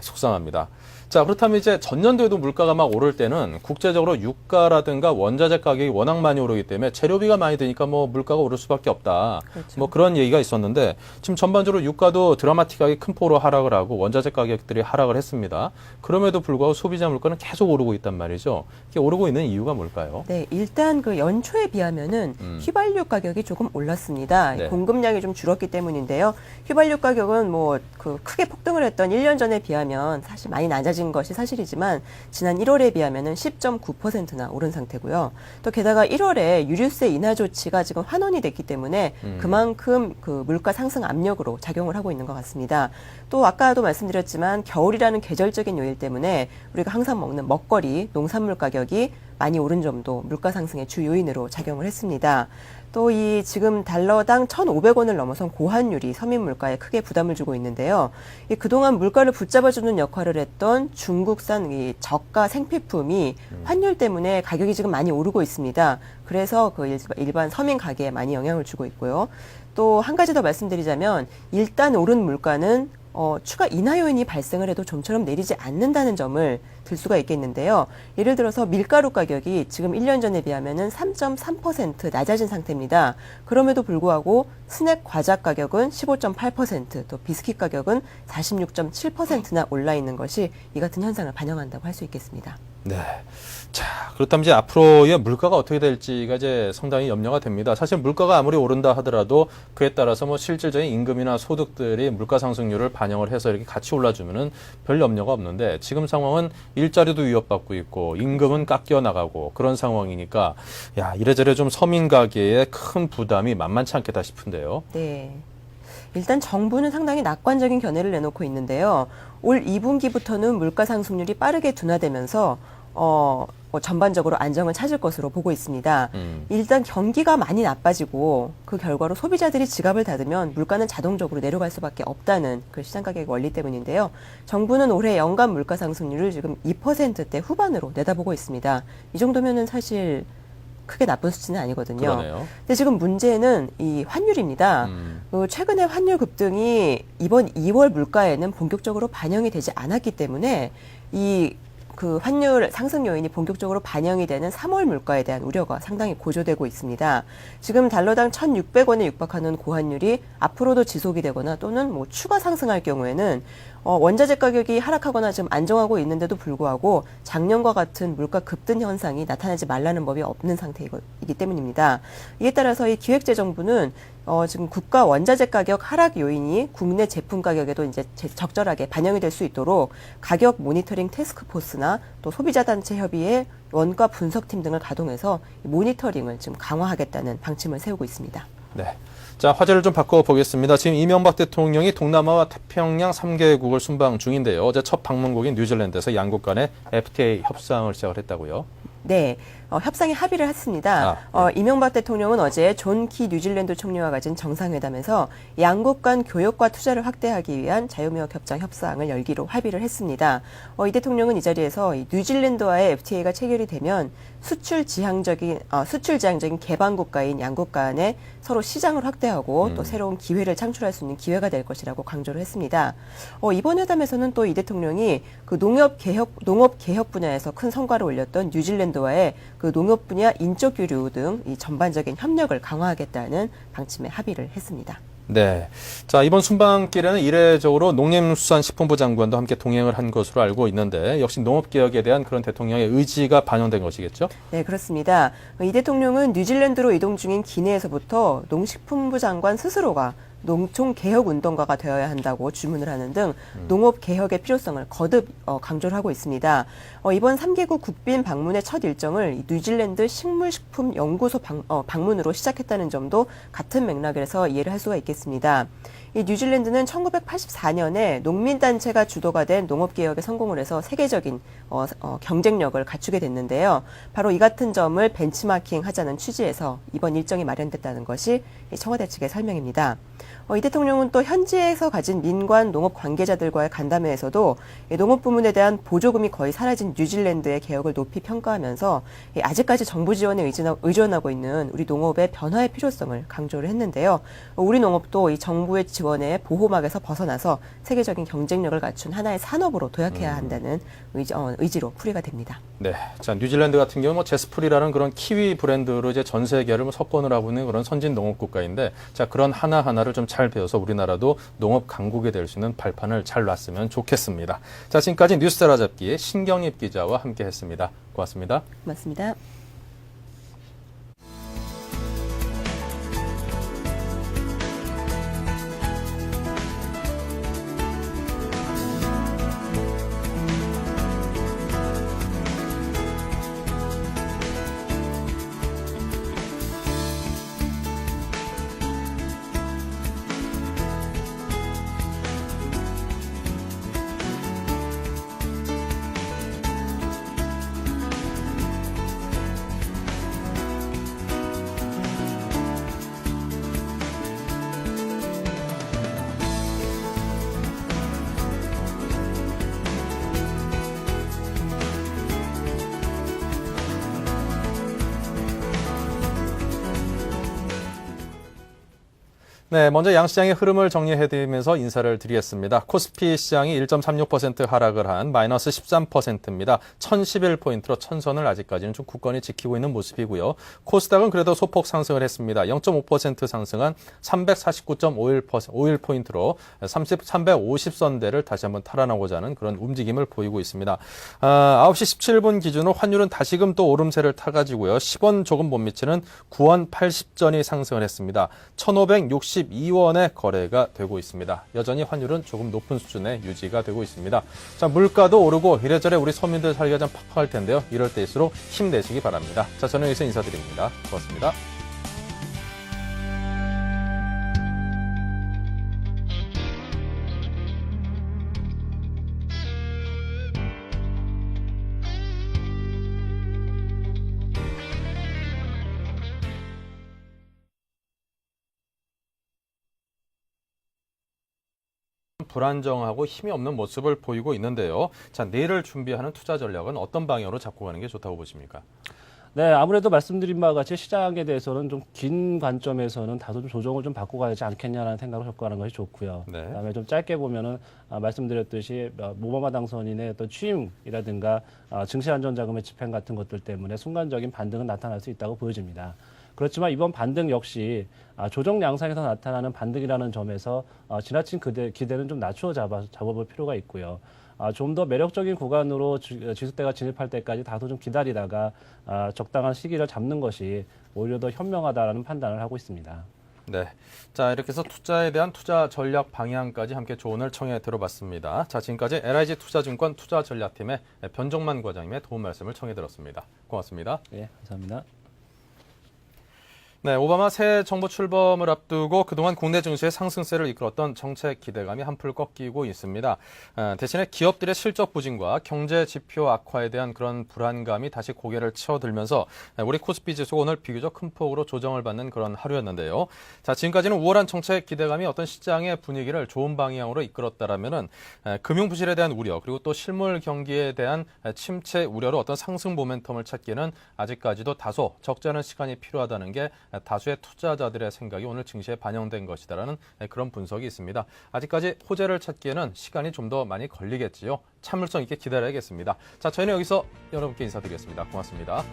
속상합니다. 자, 그렇다면 이제 전년도에도 물가가 막 오를 때는 국제적으로 유가라든가 원자재 가격이 워낙 많이 오르기 때문에 재료비가 많이 드니까 뭐 물가가 오를 수밖에 없다. 그렇죠. 뭐 그런 얘기가 있었는데 지금 전반적으로 유가도 드라마틱하게 큰 폭으로 하락을 하고 원자재 가격들이 하락을 했습니다. 그럼에도 불구하고 소비자 물가는 계속 오르고 있단 말이죠. 이게 오르고 있는 이유가 뭘까요? 네, 일단 그 연초에 비하면은 휘발유 가격이 조금 올랐습니다. 네. 공급량이 좀 줄었기 때문인데요. 휘발유 가격은 뭐 그 크게 폭등을 했던 1년 전에 비하면 사실 많이 낮아진 것이 사실이지만 지난 1월에 비하면은 10.9%나 오른 상태고요. 또 게다가 1월에 유류세 인하 조치가 지금 환원이 됐기 때문에 그만큼 그 물가 상승 압력으로 작용을 하고 있는 것 같습니다. 또 아까도 말씀드렸지만 겨울이라는 계절적인 요일 때문에 우리가 항상 먹는 먹거리, 농산물 가격이 많이 오른 점도 물가 상승의 주 요인으로 작용을 했습니다. 또 이 지금 달러당 1,500원을 넘어선 고환율이 서민 물가에 크게 부담을 주고 있는데요. 이 그동안 물가를 붙잡아주는 역할을 했던 중국산 이 저가 생필품이 환율 때문에 가격이 지금 많이 오르고 있습니다. 그래서 그 일반 서민 가게에 많이 영향을 주고 있고요. 또 한 가지 더 말씀드리자면 일단 오른 물가는 추가 인하 요인이 발생을 해도 좀처럼 내리지 않는다는 점을 들 수가 있겠는데요. 예를 들어서 밀가루 가격이 지금 1년 전에 비하면은 3.3% 낮아진 상태입니다. 그럼에도 불구하고 스낵 과자 가격은 15.8%, 또 비스킷 가격은 46.7%나 올라 있는 것이 이 같은 현상을 반영한다고 할 수 있겠습니다. 네. 자, 그렇다면 이제 앞으로의 물가가 어떻게 될지가 이제 상당히 염려가 됩니다. 사실 물가가 아무리 오른다 하더라도 그에 따라서 뭐 실질적인 임금이나 소득들이 물가 상승률을 반영을 해서 이렇게 같이 올라주면은 별 염려가 없는데 지금 상황은 일자리도 위협받고 있고 임금은 깎여 나가고 그런 상황이니까 야, 이래저래 좀 서민 가계에 큰 부담이 만만치 않겠다 싶은데요. 네. 일단 정부는 상당히 낙관적인 견해를 내놓고 있는데요. 올 2분기부터는 물가 상승률이 빠르게 둔화되면서 전반적으로 안정을 찾을 것으로 보고 있습니다. 일단 경기가 많이 나빠지고 그 결과로 소비자들이 지갑을 닫으면 물가는 자동적으로 내려갈 수밖에 없다는 그 시장 가격 원리 때문인데요. 정부는 올해 연간 물가 상승률을 지금 2%대 후반으로 내다보고 있습니다. 이 정도면은 사실 크게 나쁜 수치는 아니거든요. 그러네요. 근데 지금 문제는 이 환율입니다. 최근에 환율 급등이 이번 2월 물가에는 본격적으로 반영이 되지 않았기 때문에 그 환율 상승 요인이 본격적으로 반영이 되는 3월 물가에 대한 우려가 상당히 고조되고 있습니다. 지금 달러당 1,600원에 육박하는 고환율이 앞으로도 지속이 되거나 또는 뭐 추가 상승할 경우에는 원자재 가격이 하락하거나 지금 안정하고 있는데도 불구하고 작년과 같은 물가 급등 현상이 나타나지 말라는 법이 없는 상태이기 때문입니다. 이에 따라서 이 기획재정부는 지금 국가 원자재 가격 하락 요인이 국내 제품 가격에도 이제 적절하게 반영이 될 수 있도록 가격 모니터링 태스크포스나 또 소비자단체 협의회 원가 분석팀 등을 가동해서 모니터링을 지금 강화하겠다는 방침을 세우고 있습니다. 네. 자, 화제를 좀 바꿔보겠습니다. 지금 이명박 대통령이 동남아와 태평양 3개국을 순방 중인데요. 어제 첫 방문국인 뉴질랜드에서 양국 간의 FTA 협상을 시작을 했다고요? 네, 협상에 합의를 했습니다. 이명박 대통령은 어제 존 키 뉴질랜드 총리와 가진 정상회담에서 양국 간 교역과 투자를 확대하기 위한 자유무역협정 협상을 열기로 합의를 했습니다. 이 대통령은 이 자리에서 뉴질랜드와의 FTA가 체결이 되면 수출 지향적인 개방 국가인 양국 간에 서로 시장을 확대하고 또 새로운 기회를 창출할 수 있는 기회가 될 것이라고 강조를 했습니다. 이번 회담에서는 또 이 대통령이 그 농업 개혁 분야에서 큰 성과를 올렸던 뉴질랜드와의 그 농업 분야 인적 교류 등 이 전반적인 협력을 강화하겠다는 방침에 합의를 했습니다. 네. 자, 이번 순방길에는 이례적으로 농림수산식품부 장관도 함께 동행을 한 것으로 알고 있는데 역시 농업개혁에 대한 그런 대통령의 의지가 반영된 것이겠죠? 네, 그렇습니다. 이 대통령은 뉴질랜드로 이동 중인 기내에서부터 농식품부 장관 스스로가 농촌개혁운동가가 되어야 한다고 주문을 하는 등 농업개혁의 필요성을 거듭 강조를 하고 있습니다. 이번 3개국 국빈 방문의 첫 일정을 뉴질랜드 식물식품연구소 방문으로 시작했다는 점도 같은 맥락에서 이해를 할 수가 있겠습니다. 이 뉴질랜드는 1984년에 농민단체가 주도가 된 농업개혁에 성공을 해서 세계적인 경쟁력을 갖추게 됐는데요. 바로 이 같은 점을 벤치마킹 하자는 취지에서 이번 일정이 마련됐다는 것이 청와대 측의 설명입니다. 이 대통령은 또 현지에서 가진 민관 농업 관계자들과의 간담회에서도 농업 부문에 대한 보조금이 거의 사라진 뉴질랜드의 개혁을 높이 평가하면서 아직까지 정부 지원에 의존하고 있는 우리 농업의 변화의 필요성을 강조를 했는데요. 우리 농업도 이 정부의 지원의 보호막에서 벗어나서 세계적인 경쟁력을 갖춘 하나의 산업으로 도약해야 한다는 의지로 풀이가 됩니다. 네. 자, 뉴질랜드 같은 경우는 제스프리라는 그런 키위 브랜드로 이제 전 세계를 석권을 하고 있는 그런 선진 농업 국가인데 자, 그런 하나하나를 좀 잘 배워서 우리나라도 농업 강국이 될 수 있는 발판을 잘 놨으면 좋겠습니다. 자, 지금까지 뉴스 따라잡기의 신경입 기자와 함께 했습니다. 고맙습니다. 고맙습니다. 네, 먼저 양시장의 흐름을 정리해드리면서 인사를 드리겠습니다. 코스피 시장이 1.36% 하락을 한 마이너스 13%입니다. 1011포인트로 천선을 아직까지는 좀 굳건히 지키고 있는 모습이고요. 코스닥은 그래도 소폭 상승을 했습니다. 0.5% 상승한 349.51포인트로 350선대를 다시 한번 탈환하고자 하는 그런 움직임을 보이고 있습니다. 9시 17분 기준으로 환율은 다시금 또 오름세를 타가지고요. 10원 조금 못 미치는 9원 80전이 상승을 했습니다. 1,562원의 거래가 되고 있습니다. 여전히 환율은 조금 높은 수준에 유지가 되고 있습니다. 자, 물가도 오르고 이래저래 우리 서민들 살기가 좀 팍팍할 텐데요. 이럴 때일수록 힘내시기 바랍니다. 자, 저는 여기서 인사드립니다. 고맙습니다. 불안정하고 힘이 없는 모습을 보이고 있는데요. 자, 내일을 준비하는 투자 전략은 어떤 방향으로 잡고 가는 게 좋다고 보십니까? 네, 아무래도 말씀드린 바와 같이 시장에 대해서는 좀 긴 관점에서는 다소 좀 조정을 좀 받고 가야지 않겠냐라는 생각을 접근하는 것이 좋고요. 네. 그다음에 좀 짧게 보면은 말씀드렸듯이 모바마 당선인의 어떤 취임이라든가 증시안전자금의 집행 같은 것들 때문에 순간적인 반등은 나타날 수 있다고 보여집니다. 그렇지만 이번 반등 역시 조정 양상에서 나타나는 반등이라는 점에서 지나친 기대는 좀 낮추어 잡아볼 필요가 있고요. 좀 더 매력적인 구간으로 지수대가 진입할 때까지 다소 좀 기다리다가 적당한 시기를 잡는 것이 오히려 더 현명하다라는 판단을 하고 있습니다. 네. 자, 이렇게 해서 투자에 대한 투자 전략 방향까지 함께 조언을 청해 들어봤습니다. 자, 지금까지 LIG 투자증권 투자전략팀의 변종만 과장님의 도움 말씀을 청해 들었습니다. 고맙습니다. 네, 감사합니다. 네, 오바마 새 정부 출범을 앞두고 그동안 국내 증시의 상승세를 이끌었던 정책 기대감이 한풀 꺾이고 있습니다. 대신에 기업들의 실적 부진과 경제 지표 악화에 대한 그런 불안감이 다시 고개를 치어들면서 우리 코스피 지수가 오늘 비교적 큰 폭으로 조정을 받는 그런 하루였는데요. 자, 지금까지는 우월한 정책 기대감이 어떤 시장의 분위기를 좋은 방향으로 이끌었다라면은 금융 부실에 대한 우려 그리고 또 실물 경기에 대한 침체 우려로 어떤 상승 모멘텀을 찾기는 아직까지도 다소 적지 않은 시간이 필요하다는 게 다수의 투자자들의 생각이 오늘 증시에 반영된 것이다라는 그런 분석이 있습니다. 아직까지 호재를 찾기에는 시간이 좀 더 많이 걸리겠지요. 참을성 있게 기다려야겠습니다. 자, 저희는 여기서 여러분께 인사드리겠습니다. 고맙습니다.